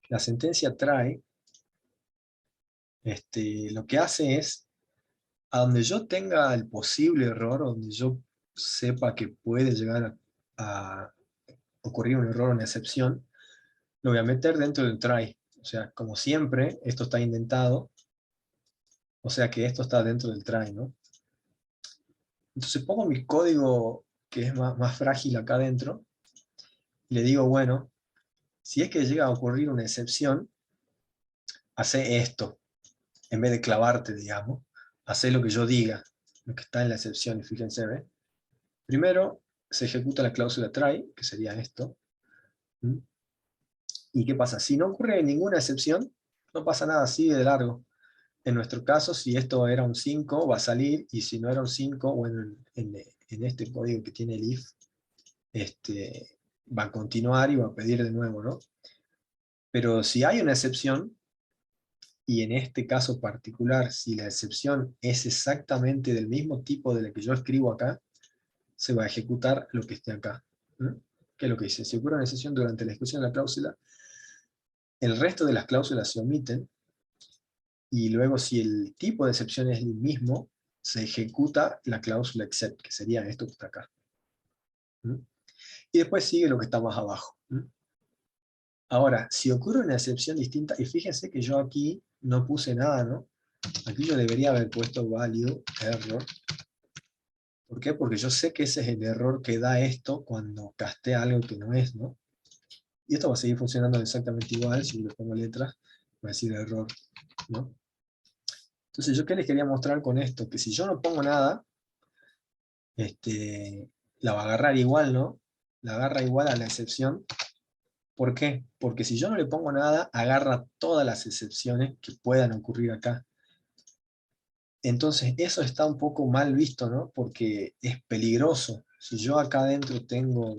Speaker 1: La sentencia try, lo que hace es, a donde yo tenga el posible error, donde yo sepa que puede llegar a ocurrir un error o una excepción, lo voy a meter dentro del try. O sea, como siempre, esto está indentado, o sea que esto está dentro del try, ¿no? Entonces pongo mi código que es más frágil acá adentro, y le digo, bueno, si es que llega a ocurrir una excepción, hace esto, en vez de clavarte, digamos, hace lo que yo diga, lo que está en la excepción, y fíjense, ¿ve? Primero se ejecuta la cláusula try, que sería esto. ¿Mm? ¿Y qué pasa? Si no ocurre ninguna excepción, no pasa nada, sigue de largo. En nuestro caso, si esto era un 5, va a salir, y si no era un 5, bueno, en este código que tiene el if, va a continuar y va a pedir de nuevo, ¿no? Pero si hay una excepción, y en este caso particular, si la excepción es exactamente del mismo tipo de la que yo escribo acá, se va a ejecutar lo que esté acá. ¿Mm? ¿Qué es lo que dice? Si ocurre una excepción durante la ejecución de la cláusula, el resto de las cláusulas se omiten, y luego si el tipo de excepción es el mismo, se ejecuta la cláusula except, que sería esto que está acá. ¿Mm? Y después sigue lo que está más abajo. ¿Mm? Ahora, si ocurre una excepción distinta, y fíjense que yo aquí no puse nada, ¿no? Aquí yo debería haber puesto value error. ¿Por qué? Porque yo sé que ese es el error que da esto cuando castea algo que no es, ¿no? Y esto va a seguir funcionando exactamente igual, si le pongo letras, va a decir error, ¿no? Entonces, ¿yo qué les quería mostrar con esto? Que si yo no pongo nada, la va a agarrar igual, ¿no? La agarra igual a la excepción. ¿Por qué? Porque si yo no le pongo nada, agarra todas las excepciones que puedan ocurrir acá. Entonces, eso está un poco mal visto, ¿no? Porque es peligroso. Si yo acá adentro tengo,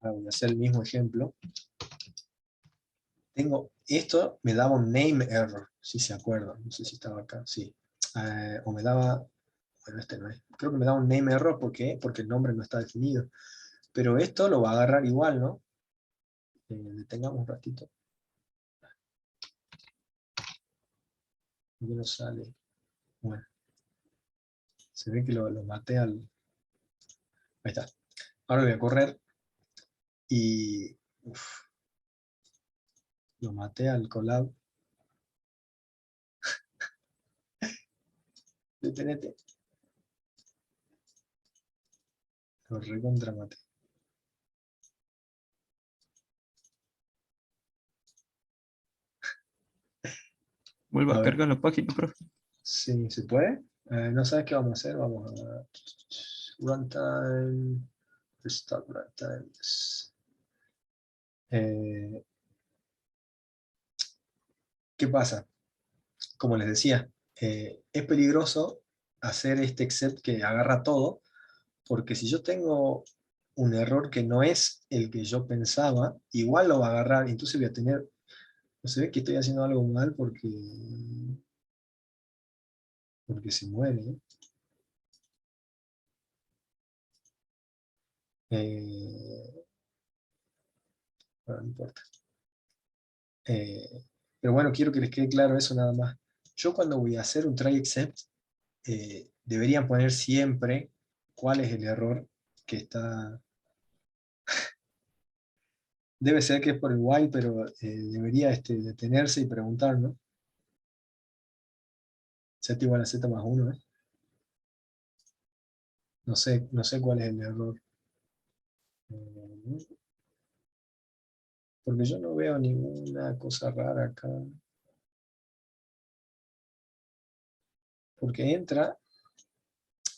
Speaker 1: voy a hacer el mismo ejemplo, tengo, esto me daba un name error, si se acuerdan, no sé si estaba acá, sí. O me daba, bueno, este no es, creo que me daba un name error, ¿por qué? Porque el nombre no está definido. Pero esto lo va a agarrar igual, ¿no? Detengamos un ratito. ¿Por qué no sale? Bueno, se ve que lo maté al... Ahí está. Ahora voy a correr y... Uf, lo maté al collab. Detenete. Lo recontra maté.
Speaker 2: Vuelva
Speaker 1: A
Speaker 2: a
Speaker 1: ver,
Speaker 2: cargar la página, profe.
Speaker 1: si se puede. No sabes qué vamos a hacer. Vamos a... Runtime. Restart runtime. Yes. Eh, ¿Qué pasa? Como les decía, es peligroso hacer este except que agarra todo, porque si yo tengo un error que no es el que yo pensaba, igual lo va a agarrar, entonces voy a tener, no se ve que estoy haciendo algo mal porque se muere, ¿eh? Bueno, no importa. Pero bueno, quiero que les quede claro eso nada más. Yo cuando voy a hacer un try except, deberían poner siempre cuál es el error que está. Debe ser que es por el while, pero debería detenerse y preguntar, ¿no? Z igual a Z más 1, ¿eh? No sé cuál es el error. Eh, Porque yo no veo ninguna cosa rara acá. Porque entra.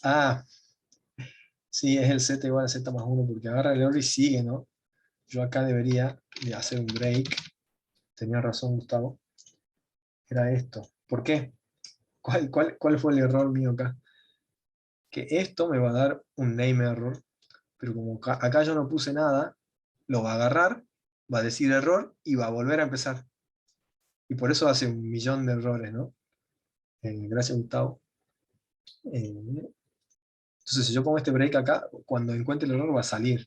Speaker 1: Ah, sí, es el Z igual a Z más 1, porque agarra el error y sigue, ¿no? Yo acá debería de hacer un break. Tenía razón, Gustavo. Era esto. ¿Por qué? ¿Cuál fue el error mío acá? Que esto me va a dar un name error, pero como acá yo no puse nada, lo va a agarrar, va a decir error y va a volver a empezar. Y por eso hace un millón de errores, ¿no? Gracias, Gustavo. Entonces, si yo pongo este break acá, cuando encuentre el error va a salir.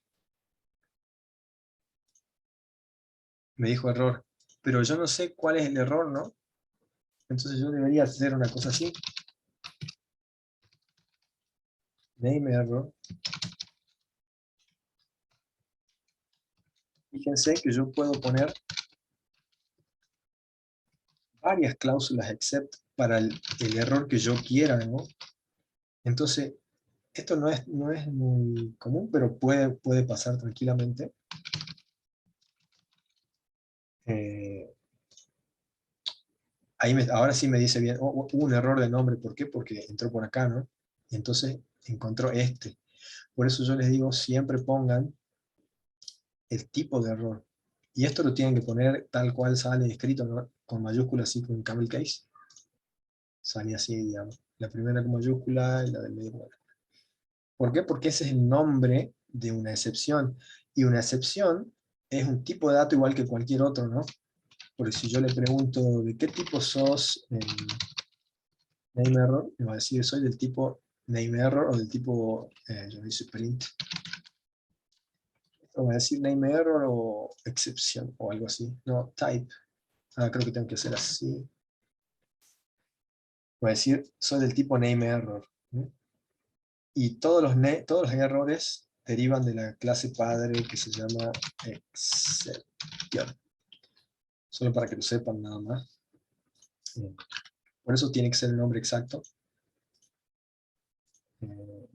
Speaker 1: Me dijo error. Pero yo no sé cuál es el error, ¿no? Entonces yo debería hacer una cosa así. Name error. Fíjense que yo puedo poner varias cláusulas except para el error que yo quiera, ¿no? Entonces, esto no es muy común, pero puede pasar tranquilamente. Eh, ahora sí me dice bien, hubo un error de nombre, ¿por qué? Porque entró por acá, ¿no? Y entonces encontró este. Por eso yo les digo, siempre pongan el tipo de error. Y esto lo tienen que poner tal cual sale escrito, ¿no? Con mayúsculas, así con camel case. Sale así, digamos. La primera con mayúscula y la del medio con mayúscula. ¿Por qué? Porque ese es el nombre de una excepción. Y una excepción es un tipo de dato igual que cualquier otro, ¿no? Porque si yo le pregunto, ¿de qué tipo sos en name error? Me va a decir, soy del tipo name error o del tipo, yo dice print. O va a decir name error o excepción o algo así. No, type. Ah, creo que tengo que hacer así. Va a decir, soy del tipo name error. ¿No? Y todos los errores derivan de la clase padre que se llama exception. Solo para que lo sepan nada más. Por eso tiene que ser el nombre exacto. Eh,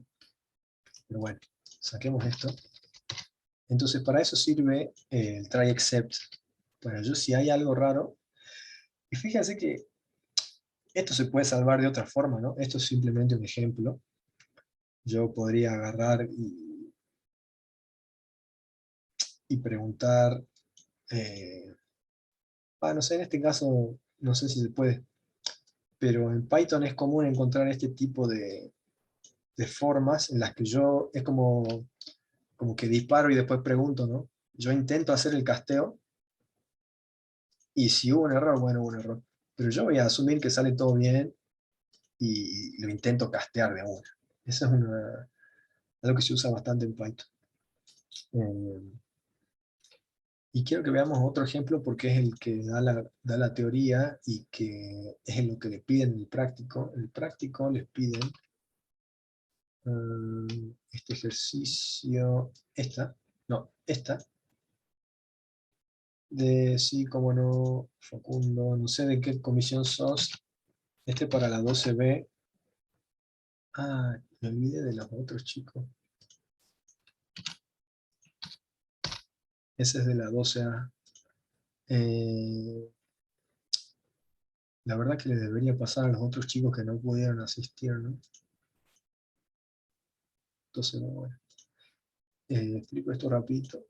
Speaker 1: pero bueno, saquemos esto. Entonces para eso sirve el try except. Para yo si hay algo raro. Y fíjense que esto se puede salvar de otra forma, ¿no? Esto es simplemente un ejemplo. Yo podría agarrar y preguntar, no sé, en este caso no sé si se puede, pero en Python es común encontrar este tipo de formas en las que yo, es como que disparo y después pregunto, ¿no? Yo intento hacer el casteo y si hubo un error, bueno, hubo un error. Pero yo voy a asumir que sale todo bien y lo intento castear de una. Eso es algo que se usa bastante en Python. Eh, y quiero que veamos otro ejemplo porque es el que da la teoría y que es lo que le piden en el práctico. En el práctico les piden este ejercicio, esta, de sí, como no, Facundo, no sé de qué comisión sos, para la 12B. Ah, me olvidé de los otros chicos. Ese es de la 12A. La verdad que le debería pasar a los otros chicos que no pudieron asistir, ¿no? Entonces, bueno, explico esto rapidito.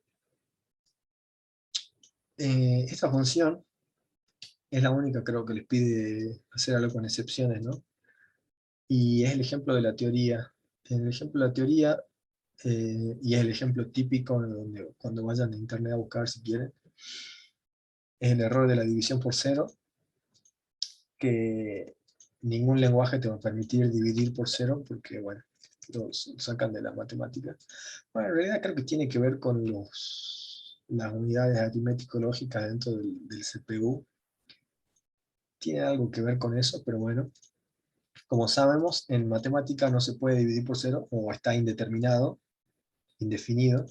Speaker 1: Esta función es la única, creo, que les pide hacer algo con excepciones, ¿no? Y es el ejemplo de la teoría. En el ejemplo de la teoría, y es el ejemplo típico donde, cuando vayan a internet a buscar si quieren, es el error de la división por cero, que ningún lenguaje te va a permitir dividir por cero, porque, bueno, lo sacan de la matemática. Bueno, en realidad creo que tiene que ver con las unidades aritmético-lógicas dentro del CPU, tiene algo que ver con eso, pero bueno. Como sabemos, en matemática no se puede dividir por cero, o está indeterminado, indefinido.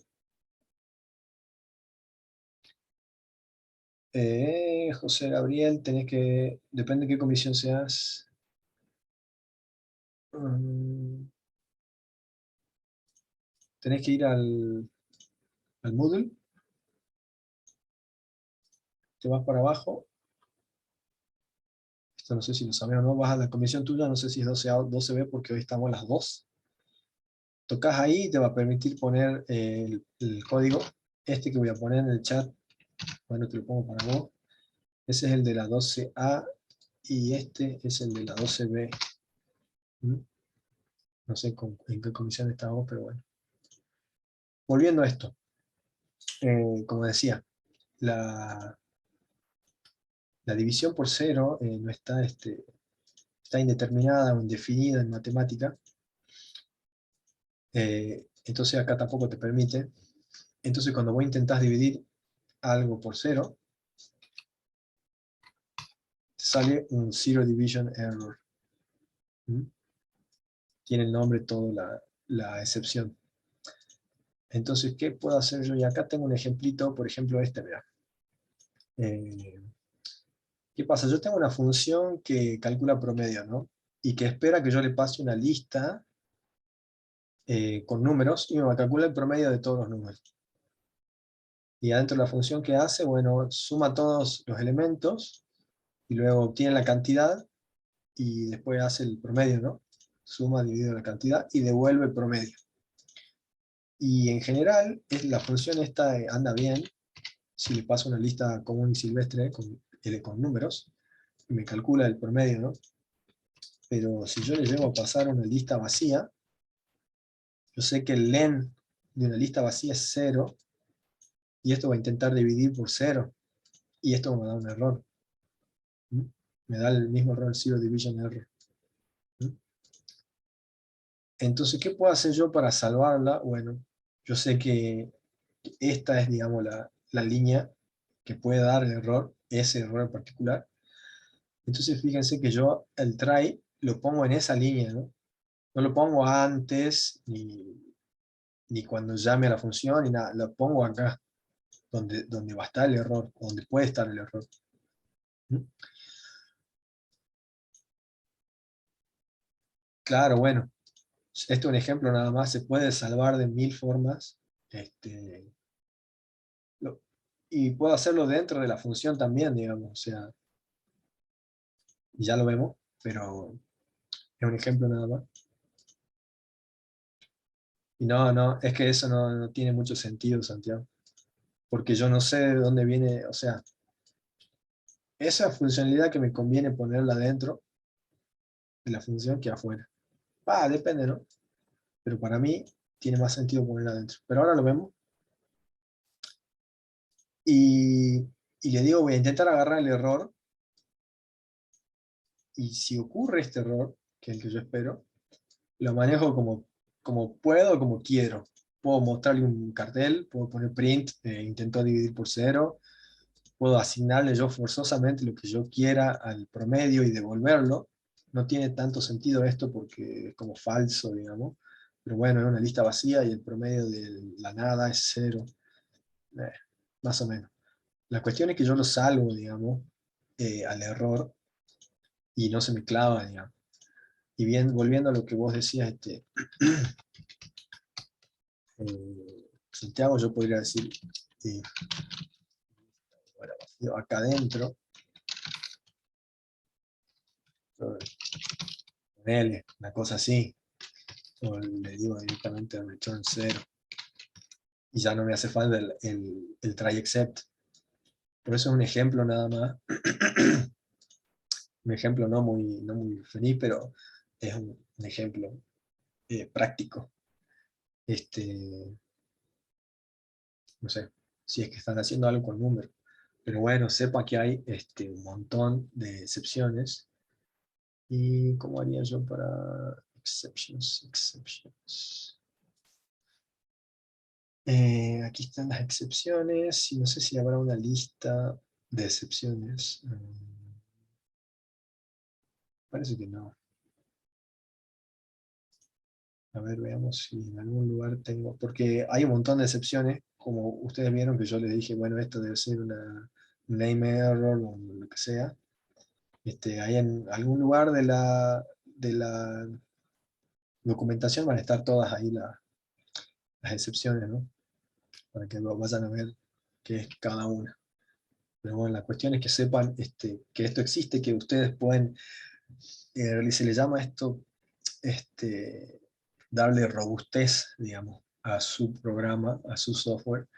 Speaker 1: José Gabriel, depende de qué comisión seas. Mm, tenés que ir al Moodle, te vas para abajo, esto no sé si lo sabés o no, vas a la comisión tuya, no sé si es 12A o 12B porque hoy estamos a las 2. Tocas ahí y te va a permitir poner el código, este que voy a poner en el chat, bueno, te lo pongo para vos. Ese es el de la 12A y este es el de la 12B. ¿Mm? No sé en qué comisión estamos, pero bueno. Volviendo a esto, como decía, la, la división por cero no está, está indeterminada o indefinida en matemática, entonces acá tampoco te permite. Entonces cuando vos intentás dividir algo por cero, te sale un Zero Division Error. ¿Mm? Tiene el nombre toda la excepción. Entonces, ¿qué puedo hacer yo? Y acá tengo un ejemplito, por ejemplo este, mirá. Eh, ¿Qué pasa? Yo tengo una función que calcula promedio, ¿no? Y que espera que yo le pase una lista con números y me va a calcular el promedio de todos los números. Y adentro de la función que hace, bueno, suma todos los elementos y luego obtiene la cantidad y después hace el promedio, ¿no? Suma dividido la cantidad y devuelve el promedio. Y en general, la función esta anda bien si le paso una lista común y silvestre con números y me calcula el promedio, ¿no? Pero si yo le llevo a pasar una lista vacía, yo sé que el len de una lista vacía es 0, y esto va a intentar dividir por 0, y esto me va a dar un error. ¿Mm? Me da el mismo error, el Zero Division Error. ¿Mm? Entonces, ¿qué puedo hacer yo para salvarla? Bueno, yo sé que esta es, digamos, la línea que puede dar el error, ese error en particular. Entonces, fíjense que yo el try lo pongo en esa línea, ¿no? No lo pongo antes, ni cuando llame a la función, ni nada. Lo pongo acá, donde va a estar el error, donde puede estar el error. ¿Mm? Claro, bueno, esto es un ejemplo nada más, se puede salvar de 1000 formas, este, lo- y puedo hacerlo dentro de la función también, digamos, o sea, ya lo vemos, pero es un ejemplo nada más. Y no, es que eso no tiene mucho sentido, Santiago, porque yo no sé de dónde viene, o sea, esa funcionalidad que me conviene ponerla dentro de la función que afuera. Depende, ¿no? Pero para mí tiene más sentido ponerla dentro. Pero ahora lo vemos. Y, y le digo, voy a intentar agarrar el error, y si ocurre este error, que es el que yo espero, lo manejo como puedo, como quiero. Puedo mostrarle un cartel, puedo poner print, intento dividir por cero, puedo asignarle yo forzosamente lo que yo quiera al promedio y devolverlo. No tiene tanto sentido esto porque es como falso, digamos. Pero bueno, es una lista vacía y el promedio de la nada es 0. Eh, más o menos. La cuestión es que yo lo salvo, digamos, al error y no se me clava, digamos. Y bien, volviendo a lo que vos decías, Santiago, yo podría decir, eh, bueno, acá adentro, ponele, una cosa así, o le digo directamente return 0, y ya no me hace falta el try except. Pero eso es un ejemplo nada más, un ejemplo no muy feliz, pero es un ejemplo práctico. Este, no sé, si es que están haciendo algo con números. Pero bueno, sepa que hay un montón de excepciones. ¿Y cómo haría yo para exceptions? Exceptions. Aquí están las excepciones y no sé si habrá una lista de excepciones. Parece que no. A ver, veamos si en algún lugar tengo, porque hay un montón de excepciones, como ustedes vieron que yo les dije, bueno, esto debe ser una name error o lo que sea. Ahí en algún lugar de la documentación van a estar todas ahí las excepciones, ¿no? Para que lo vayan a ver qué es cada una. Pero bueno, la cuestión es que sepan que esto existe, que ustedes pueden, se le llama esto, darle robustez, digamos, a su programa, a su software,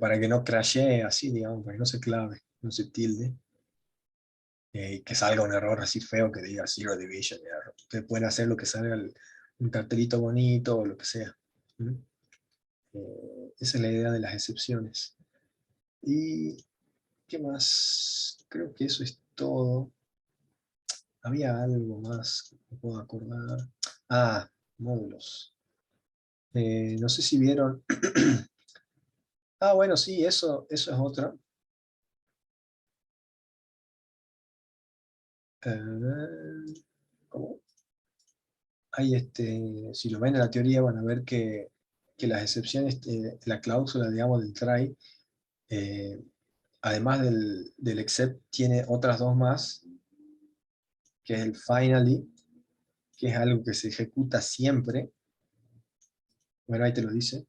Speaker 1: para que no crashee así, digamos, para que no se clave, no se tilde, que salga un error así feo que diga Zero Division Error. Ustedes pueden hacer lo que salga un cartelito bonito o lo que sea. ¿Mm? Esa es la idea de las excepciones. ¿Y qué más? Creo que eso es todo. Había algo más que me puedo acordar. Ah, módulos. No sé si vieron. Ah, bueno, sí, eso es otra. ¿Cómo? Hay si lo ven en la teoría van a ver que las excepciones, la cláusula, digamos, del try, eh, además del except, tiene otras dos más, que es el finally, que es algo que se ejecuta siempre. Bueno, ahí te lo dice.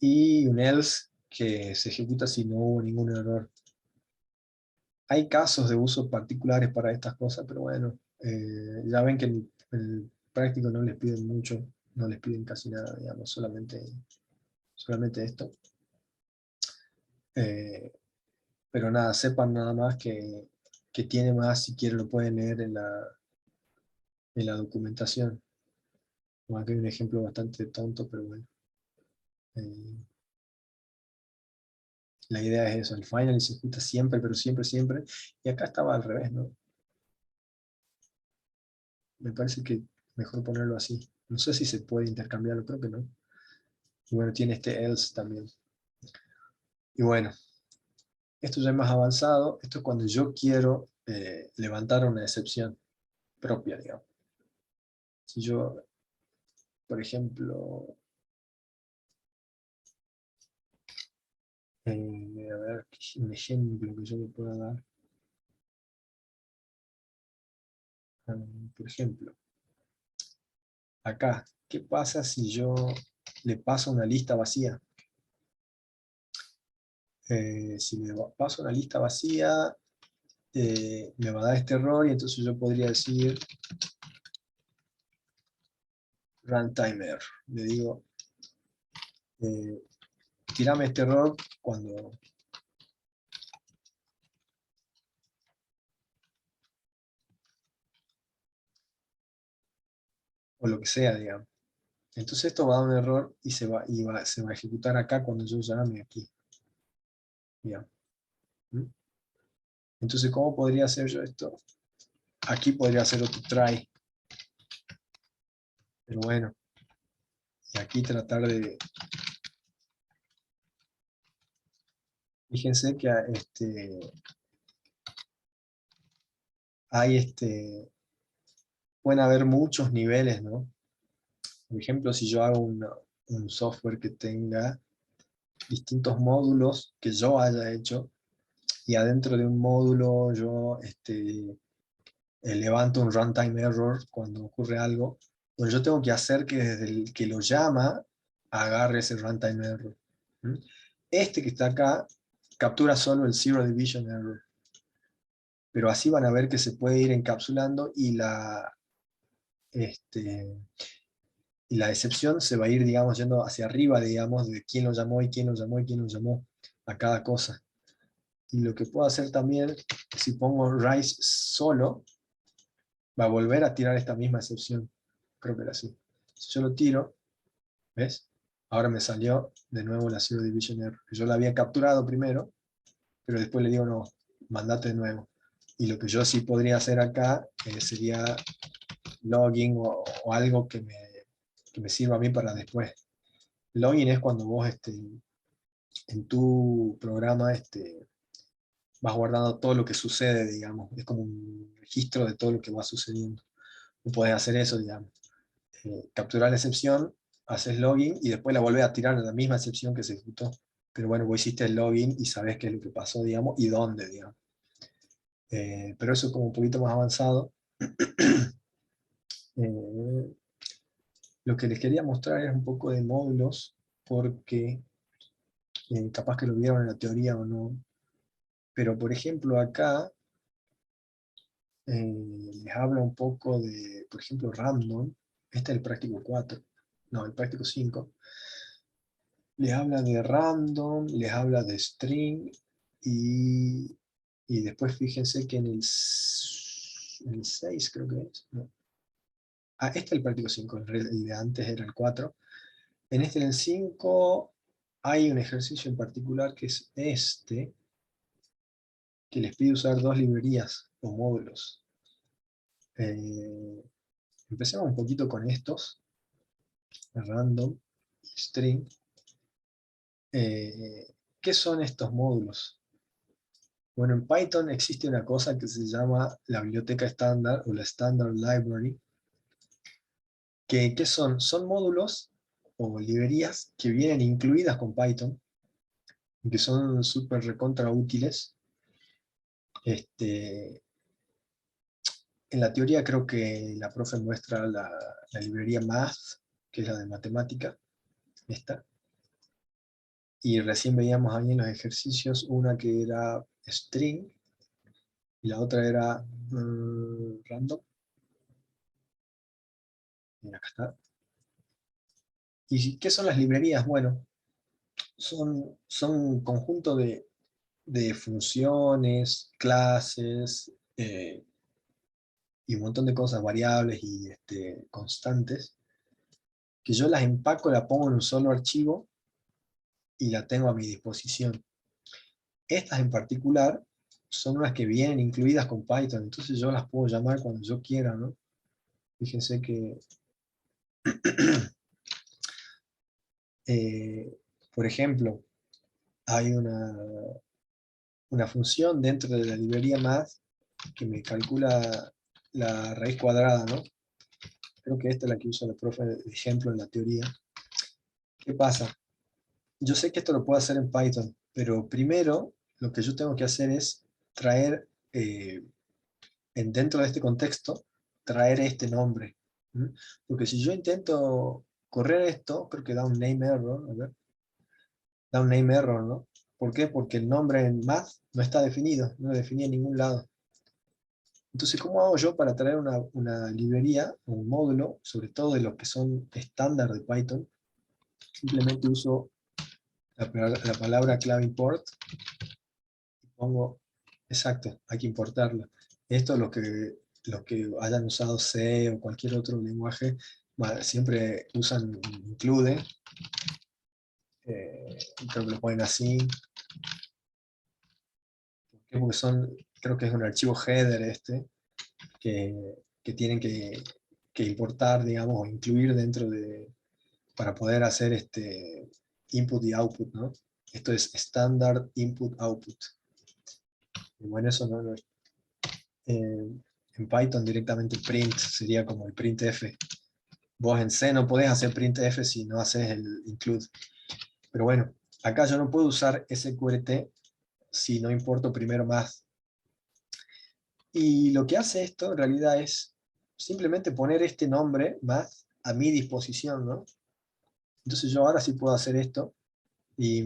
Speaker 1: Y un else, que se ejecuta si no hubo ningún error. Hay casos de uso particulares para estas cosas, pero bueno, ya ven que en el práctico no les piden mucho, no les piden casi nada, digamos, solamente esto. Pero nada, sepan nada más que tiene más, si quieren lo pueden leer en la documentación. Bueno, aquí hay un ejemplo bastante tonto, pero bueno. Eh, la idea es eso, el final se ejecuta siempre, pero siempre, siempre. Y acá estaba al revés, ¿no? Me parece que mejor ponerlo así. No sé si se puede intercambiarlo, creo que no. Y bueno, tiene este else también. Y bueno, esto ya es más avanzado. Esto es cuando yo quiero levantar una excepción propia, digamos. Si yo, por ejemplo, a ver, un ejemplo que yo le pueda dar. Por ejemplo, acá, ¿qué pasa si yo le paso una lista vacía? Si le paso una lista vacía, me va a dar este error y entonces yo podría decir runtime error. Le digo, eh, tirame este error cuando... o lo que sea, digamos. Entonces esto va a dar un error y se va a ejecutar acá cuando yo llame aquí. Digamos. ¿Mm? Entonces, ¿cómo podría hacer yo esto? Aquí podría hacer otro try. Pero bueno, y aquí tratar de... Fíjense que hay pueden haber muchos niveles, ¿no? Por ejemplo, si yo hago un software que tenga distintos módulos que yo haya hecho, y adentro de un módulo yo levanto un runtime error cuando ocurre algo, pues yo tengo que hacer que desde el que lo llama agarre ese runtime error. ¿Mm? Este que está acá captura solo el zero division error, pero así van a ver que se puede ir encapsulando este, y la excepción se va a ir, digamos, yendo hacia arriba, digamos, de quién lo llamó y quién lo llamó y quién lo llamó a cada cosa. Y lo que puedo hacer también, si pongo rise solo, va a volver a tirar esta misma excepción. Creo que era así. Si yo lo tiro, ¿ves? Ahora me salió de nuevo la zero division error. Yo la había capturado primero, pero después le digo, no, mandate de nuevo. Y lo que yo sí podría hacer acá sería logging o algo que me sirva a mí para después. Login es cuando vos en tu programa vas guardando todo lo que sucede, digamos. Es como un registro de todo lo que va sucediendo. No podés hacer eso, digamos. Capturar la excepción, haces login y después la volvés a tirar a la misma excepción que se ejecutó. Pero bueno, vos hiciste el login y sabés qué es lo que pasó, digamos, y dónde, digamos. Pero eso es como un poquito más avanzado. Eh, lo que les quería mostrar es un poco de módulos, porque capaz que lo vieron en la teoría o no. Pero por ejemplo acá les habla un poco de, por ejemplo, random. Este es el práctico 4, no, el práctico 5. Les habla de random, les habla de string, y después fíjense que en el 6 creo que es. No. Ah, este es el práctico 5, el de antes era el 4. En este, en el 5, hay un ejercicio en particular que es este, que les pide usar dos librerías o módulos. Empecemos un poquito con estos, random, string. ¿Qué son estos módulos? Bueno, en Python existe una cosa que se llama la biblioteca estándar o la Standard Library. ¿Qué son? Son módulos o librerías que vienen incluidas con Python, que son súper recontra útiles. En la teoría creo que la profe muestra la librería Math, que es la de matemática, esta. Y recién veíamos ahí en los ejercicios una que era string, y la otra era random. Y acá está. ¿Y qué son las librerías? Bueno, son un conjunto de funciones, clases, y un montón de cosas, variables y constantes, que yo las empaco, las pongo en un solo archivo y la tengo a mi disposición. Estas en particular son unas que vienen incluidas con Python, entonces yo las puedo llamar cuando yo quiera, ¿no? Fíjense que, por ejemplo, hay una función dentro de la librería math que me calcula la raíz cuadrada, ¿no? Creo que esta es la que usa la profe de ejemplo en la teoría. ¿Qué pasa? Yo sé que esto lo puedo hacer en Python, pero primero lo que yo tengo que hacer es traer, dentro de este contexto, traer este nombre. ¿Mm? Porque si yo intento correr esto, creo que da un name error, a ver, da un name error, ¿no? ¿Por qué? Porque el nombre en math no está definido, no lo definí en ningún lado. Entonces, ¿cómo hago yo para traer una librería, un módulo, sobre todo de los que son estándar de Python? Simplemente uso la palabra clave import, y pongo, exacto, hay que importarla. Esto los que hayan usado C o cualquier otro lenguaje, siempre usan include, creo que lo ponen así, porque creo que es un archivo header que tienen que importar, digamos, o incluir dentro para poder hacer input y output, ¿no? Esto es standard input output. Y bueno, eso no en Python directamente print sería como el printf. Vos en C no podés hacer printf si no haces el include. Pero bueno, acá yo no puedo usar sqrt si no importo primero math. Y lo que hace esto en realidad es simplemente poner este nombre math a mi disposición, ¿no? Entonces yo ahora sí puedo hacer esto y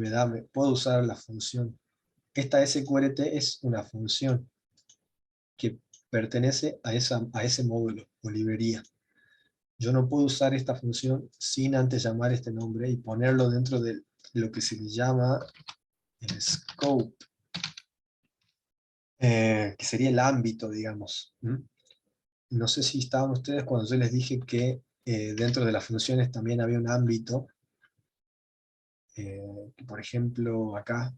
Speaker 1: puedo usar la función. Esta sqrt es una función que pertenece a ese módulo o librería. Yo no puedo usar esta función sin antes llamar este nombre y ponerlo dentro de lo que se le llama el scope, que sería el ámbito, digamos. ¿Mm? No sé si estaban ustedes cuando yo les dije que dentro de las funciones también había un ámbito, que por ejemplo acá,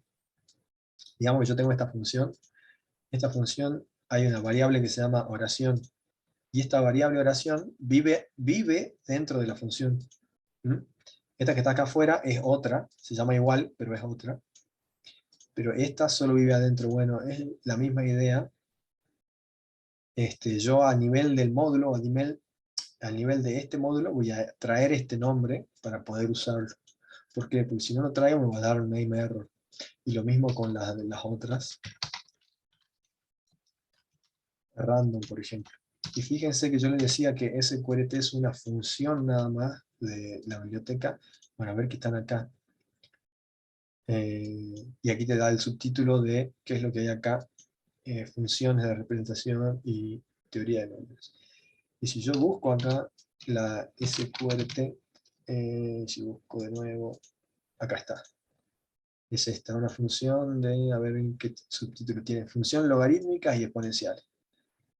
Speaker 1: digamos que yo tengo esta función hay una variable que se llama oración, y esta variable oración vive dentro de la función. ¿Mm? Esta que está acá afuera es otra, se llama igual, pero es otra. Pero esta solo vive adentro. Bueno, es la misma idea, yo a nivel del módulo, a nivel de este módulo, voy a traer este nombre para poder usarlo. ¿Por qué? Porque si no lo traigo me va a dar un name error. Y lo mismo con las otras. Random, por ejemplo. Y fíjense que yo les decía que SQRT es una función nada más de la biblioteca. Bueno, a ver qué están acá. Y aquí te da el subtítulo de qué es lo que hay acá. Funciones de representación y teoría de nombres. Y si yo busco acá la SQRT, si busco de nuevo, acá está. Es esta, una función de, a ver en qué subtítulo tiene, función logarítmicas y exponenciales.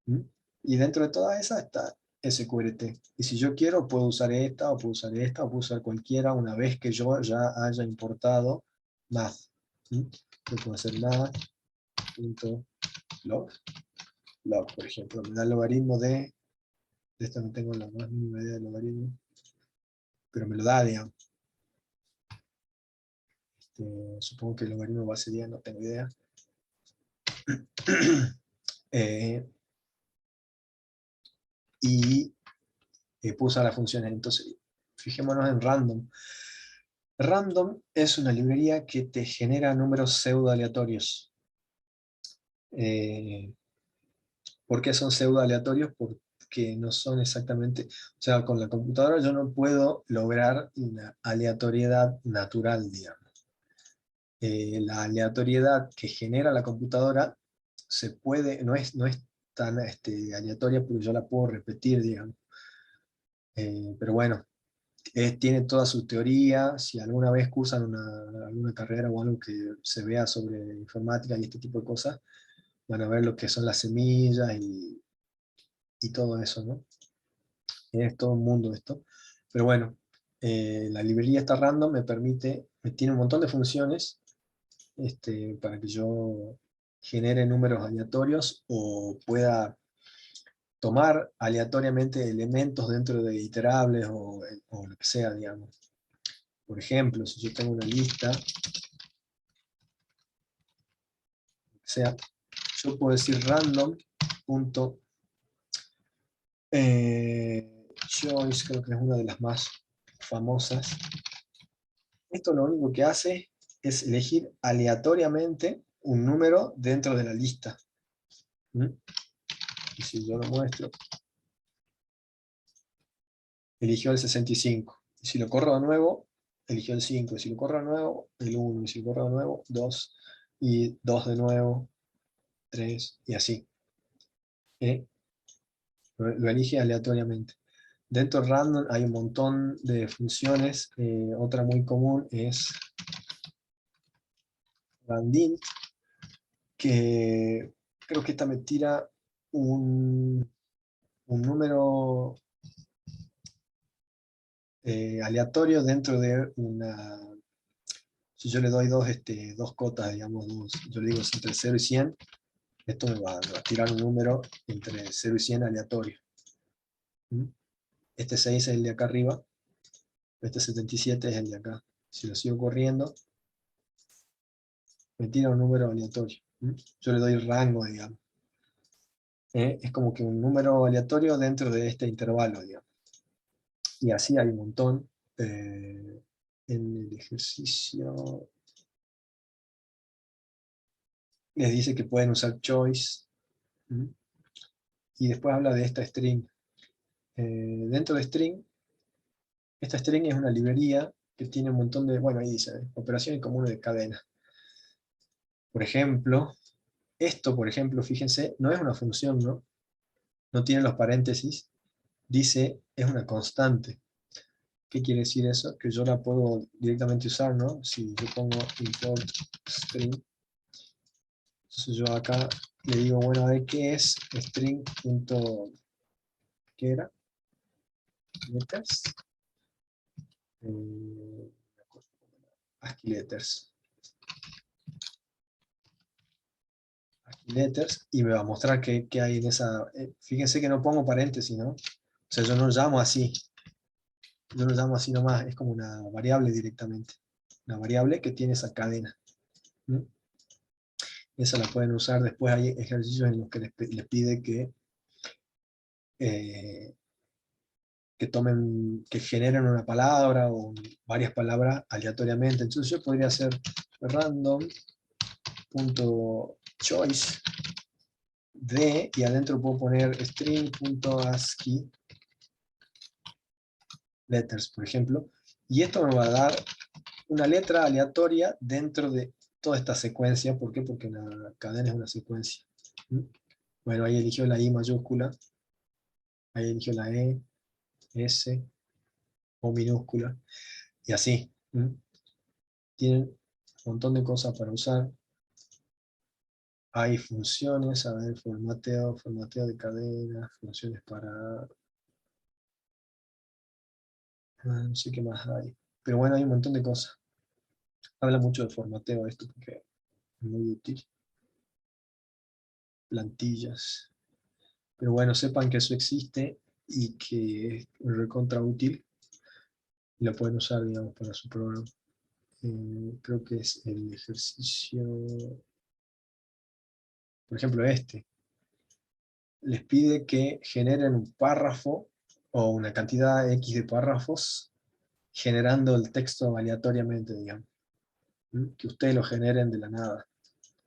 Speaker 1: ¿Mm? Y dentro de todas esas está SQRT. Y si yo quiero, puedo usar esta, o puedo usar esta, o puedo usar cualquiera una vez que yo ya haya importado math. ¿Mm? Yo puedo hacer math.log, log, por ejemplo. Me da el logaritmo de esto no tengo la más mínima idea del logaritmo, pero me lo da, digamos. Supongo que el logaritmo va a ser 10, no tengo idea. Y puse las funciones. Entonces, fijémonos en random. Random es una librería que te genera números pseudo aleatorios. ¿Por qué son pseudo aleatorios? Porque no son exactamente, o sea, con la computadora yo no puedo lograr una aleatoriedad natural, digamos. La aleatoriedad que genera la computadora se puede, no es tan aleatoria porque yo la puedo repetir, digamos. Pero bueno, tiene toda su teoría. Si alguna vez cursan alguna carrera o algo que se vea sobre informática y este tipo de cosas, van a ver lo que son las semillas y todo eso, ¿no? Es todo un mundo esto. Pero bueno, la librería esta random me tiene un montón de funciones para que yo genere números aleatorios o pueda tomar aleatoriamente elementos dentro de iterables o lo que sea, digamos. Por ejemplo, si yo tengo una lista, sea, yo puedo decir random. Choice, creo que es una de las más famosas. Esto lo único que hace es elegir aleatoriamente un número dentro de la lista. ¿Mm? Y si yo lo muestro, eligió el 65. Y si lo corro de nuevo, eligió el 5. Y si lo corro de nuevo, el 1. Y si lo corro de nuevo, 2. Y 2 de nuevo, 3. Y así. ¿Eh? Lo elige aleatoriamente. Dentro de random hay un montón de funciones. Otra muy común es randint, que creo que esta me tira un número aleatorio dentro de una... Si yo le doy dos cotas, digamos, yo le digo entre 0 y 100, esto me va a tirar un número entre 0 y 100 aleatorio. ¿Mm? Este 6 es el de acá arriba, este 77 es el de acá. Si lo sigo corriendo, me tira un número aleatorio. ¿Mm? Yo le doy rango, digamos. Es como que un número aleatorio dentro de este intervalo, digamos. Y así hay un montón. En el ejercicio les dice que pueden usar choice. ¿Mm? Y después habla de esta string. Dentro de string, esta string es una librería que tiene un montón de, bueno, ahí dice, operaciones comunes de cadena. Por ejemplo, esto, por ejemplo, fíjense, no es una función, ¿no? No tiene los paréntesis, dice, es una constante. ¿Qué quiere decir eso? Que yo la puedo directamente usar, ¿no? Si yo pongo import string, entonces yo acá le digo, bueno, a ver qué es string. ¿Qué era? Letters. ASCII letters. ASCII letters. Y me va a mostrar qué hay en esa... fíjense que no pongo paréntesis, ¿no? O sea, yo no lo llamo así. Yo lo llamo así nomás. Es como una variable directamente. Una variable que tiene esa cadena. Esa la pueden usar. Después hay ejercicios en los que les pide que que generen una palabra o varias palabras aleatoriamente. Entonces yo podría hacer random.choice de, y adentro puedo poner string.ascii letters, por ejemplo, y esto me va a dar una letra aleatoria dentro de toda esta secuencia. ¿Por qué? Porque la cadena es una secuencia. ¿Mm? Bueno, ahí eligió la I mayúscula, ahí eligió la E, S, O minúscula, y así. ¿Mm? Tienen un montón de cosas para usar. Hay funciones, a ver, formateo de cadena, funciones para... no sé qué más hay. Pero bueno, hay un montón de cosas. Habla mucho de formateo esto porque es muy útil. Plantillas. Pero bueno, sepan que eso existe y que es recontra útil. Y lo pueden usar, digamos, para su programa. Creo que es el ejercicio, por ejemplo, este. Les pide que generen un párrafo o una cantidad X de párrafos generando el texto aleatoriamente, digamos. Que ustedes lo generen de la nada.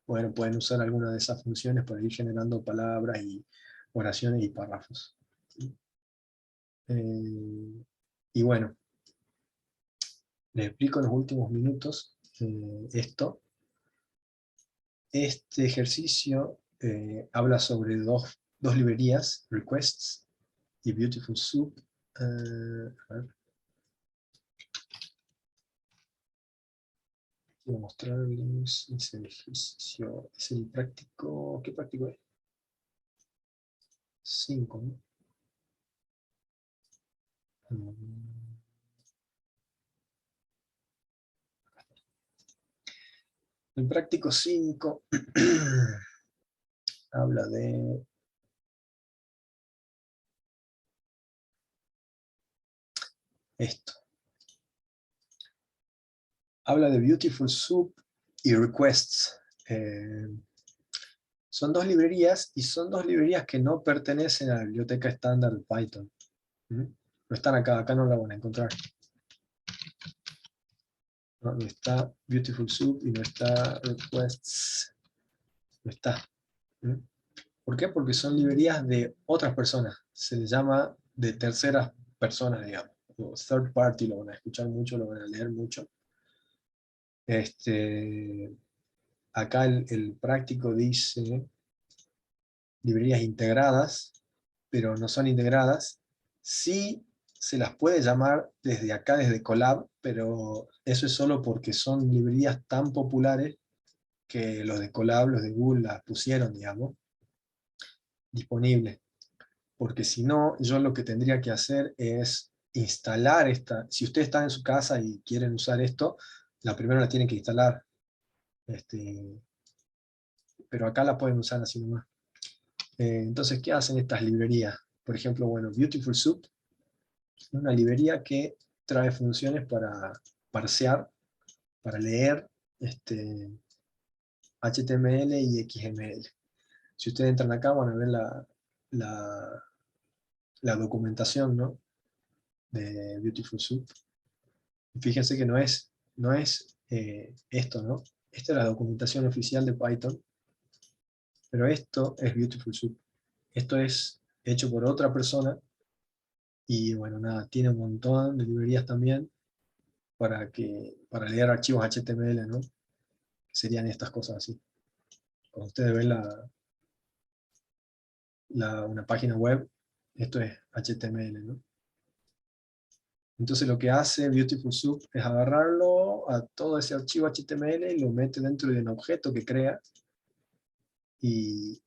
Speaker 1: Bueno, pueden usar alguna de esas funciones para ir generando palabras y oraciones y párrafos. Y bueno, les explico en los últimos minutos esto. Este ejercicio habla sobre dos librerías, Requests y Beautiful Soup. A ver, quiero mostrarles ese ejercicio. Es el práctico, ¿qué práctico es? 5, ¿no? El práctico 5 habla de esto. Habla de Beautiful Soup y Requests. Son dos librerías, y son dos librerías que no pertenecen a la biblioteca estándar de Python. No están acá no la van a encontrar. No está Beautiful Soup y no está Requests. No está. ¿Por qué? Porque son librerías de otras personas. Se les llama de terceras personas, digamos. O third party, lo van a escuchar mucho, lo van a leer mucho. Acá el práctico dice librerías integradas, pero no son integradas. Sí se las puede llamar desde acá, desde Colab, pero eso es solo porque son librerías tan populares que los de Colab, los de Google las pusieron, digamos, disponibles. Porque si no, yo lo que tendría que hacer es instalar esta. Si ustedes están en su casa y quieren usar esto, la primera la tienen que instalar. Pero acá la pueden usar así nomás. Entonces, ¿qué hacen estas librerías? Por ejemplo, bueno, Beautiful Soup es una librería que trae funciones para parsear, para leer HTML y XML. Si ustedes entran acá van a ver la, la documentación, ¿no?, de Beautiful Soup. Fíjense que no es esto, ¿no? Esta es la documentación oficial de Python, pero esto es Beautiful Soup. Esto es hecho por otra persona, y bueno, nada, tiene un montón de librerías también para leer archivos HTML, ¿no? Serían estas cosas así. Cuando ustedes ven una página web, esto es HTML, ¿no? Entonces lo que hace Beautiful Soup es agarrarlo a todo ese archivo HTML y lo mete dentro de un objeto que crea, y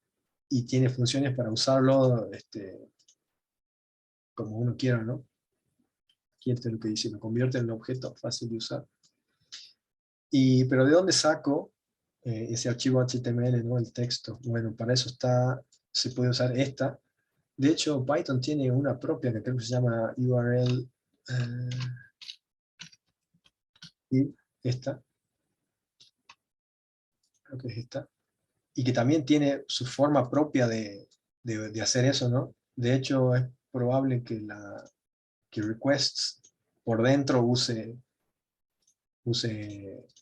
Speaker 1: tiene funciones para usarlo como uno quiera, ¿no? Aquí es lo que dice, lo convierte en un objeto fácil de usar. Pero ¿de dónde saco ese archivo HTML, ¿no? El texto. Bueno, para eso se puede usar esta. De hecho, Python tiene una propia que creo que se llama URL, esta, creo que es esta, y que también tiene su forma propia de hacer eso, ¿no? De hecho, es probable que requests por dentro use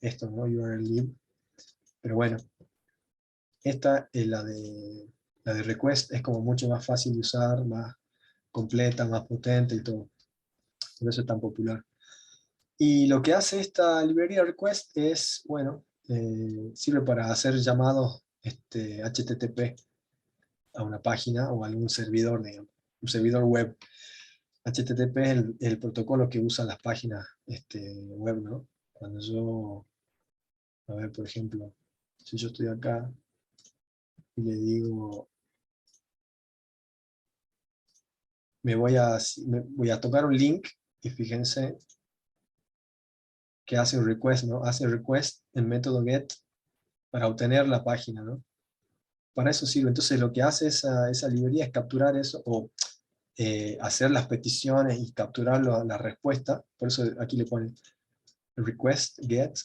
Speaker 1: esto, ¿no? URL lib. Pero bueno, esta es la de request, es como mucho más fácil de usar, más completa, más potente y todo. Por eso es tan popular. Y lo que hace esta librería request es, bueno, sirve para hacer llamados HTTP a una página o a algún servidor, digamos, un servidor web. HTTP es el protocolo que usan las páginas web, ¿no? Cuando yo, a ver, por ejemplo, si yo estoy acá y le digo, voy a tocar un link y fíjense que hace un request, ¿no? Hace request en método get para obtener la página, ¿no? Para eso sirve. Entonces lo que hace esa librería es capturar eso, o hacer las peticiones y capturar la respuesta. Por eso aquí le ponen request get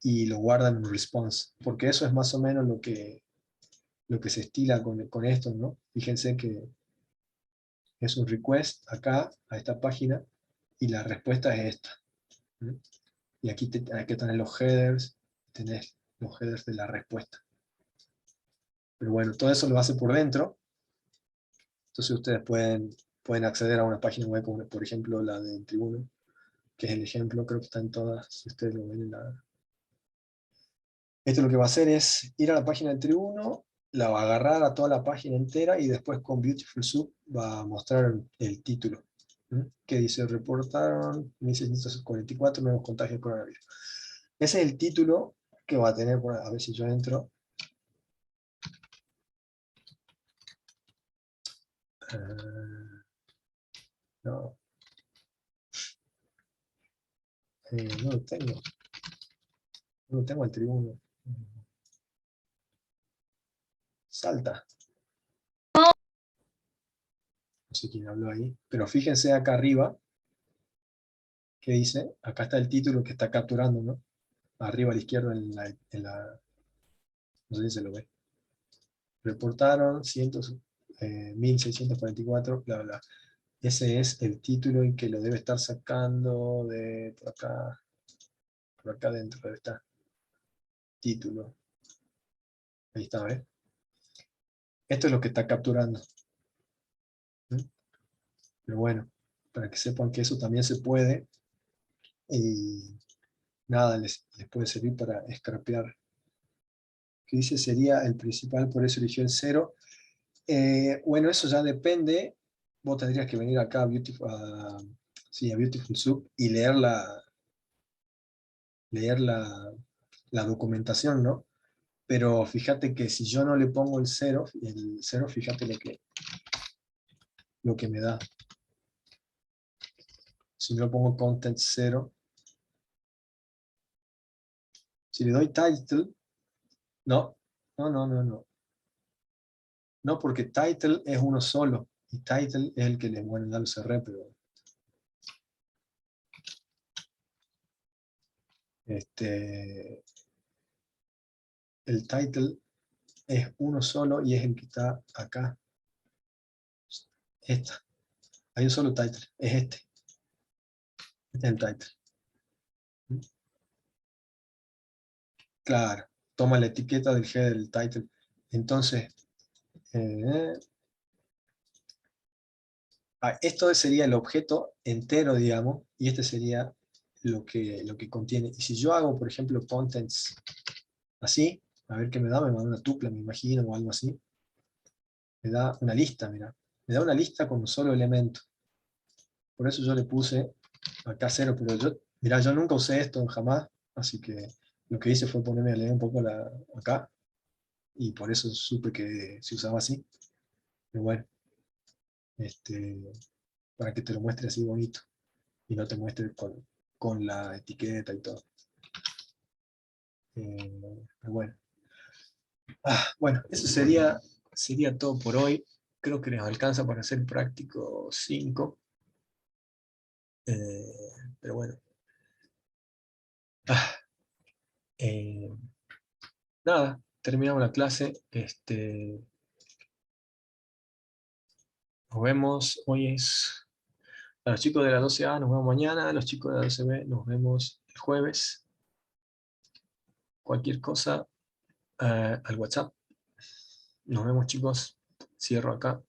Speaker 1: y lo guardan en un response, porque eso es más o menos lo que se estila con esto, ¿no? Fíjense que es un request acá, a esta página, y la respuesta es esta, ¿no? Y aquí hay que tener los headers, tenés los headers de la respuesta. Pero bueno, todo eso lo hace por dentro, entonces ustedes pueden acceder a una página web como por ejemplo la del Tribuno, que es el ejemplo, creo que está en todas, si ustedes lo ven en la... Esto lo que va a hacer es ir a la página del Tribuno, la va a agarrar a toda la página entera y después con Beautiful Soup va a mostrar el título, ¿no? Que dice, reportaron 1.644 nuevos contagios de coronavirus. Ese es el título que va a tener, a ver si yo entro. No, no lo tengo. No lo tengo al Tribuno. Salta. No sé quién habló ahí. Pero fíjense acá arriba, que dice, acá está el título que está capturando, ¿no? Arriba a la izquierda no sé si se lo ve. Reportaron 1.644, bla, bla. Ese es el título y que lo debe estar sacando de por acá adentro debe estar. Título. Ahí está, ¿ves? Esto es lo que está capturando. ¿Mm? Pero bueno, para que sepan que eso también se puede, y nada, les puede servir para scrapear. Que dice sería el principal, por eso eligió el 0. Bueno, eso ya depende. Vos tendrías que venir acá a sí, a Beautiful Soup y leer la documentación, ¿no? Pero fíjate que si yo no le pongo el 0, fíjate lo que me da. Si no pongo content 0, si le doy title, no, no, no, no, no. No, porque title es uno solo, y title es el que le, bueno, ya lo cerré, pero el title es uno solo y es el que está acá. Esta. Hay un solo title, es este. Este es el title. Claro, toma la etiqueta del header del title. Entonces, eh, esto sería el objeto entero, digamos, y este sería lo que contiene. Y si yo hago, por ejemplo, contents así, a ver qué me da una tupla, me imagino, o algo así. Me da una lista, mira. Me da una lista con un solo elemento. Por eso yo le puse acá 0, pero mirá, yo nunca usé esto jamás, así que lo que hice fue ponerme a leer un poco acá, y por eso supe que se usaba así. Pero bueno, este, para que te lo muestre así bonito, y no te muestre con la etiqueta y todo. Pero bueno. Bueno, eso sería todo por hoy. Creo que les alcanza para hacer práctico 5. Pero bueno. Ah, eh, Nada, terminamos la clase. Nos vemos. Hoy es... A los chicos de la 12A nos vemos mañana. A los chicos de la 12B nos vemos el jueves. Cualquier cosa al WhatsApp. Nos vemos, chicos. Cierro acá.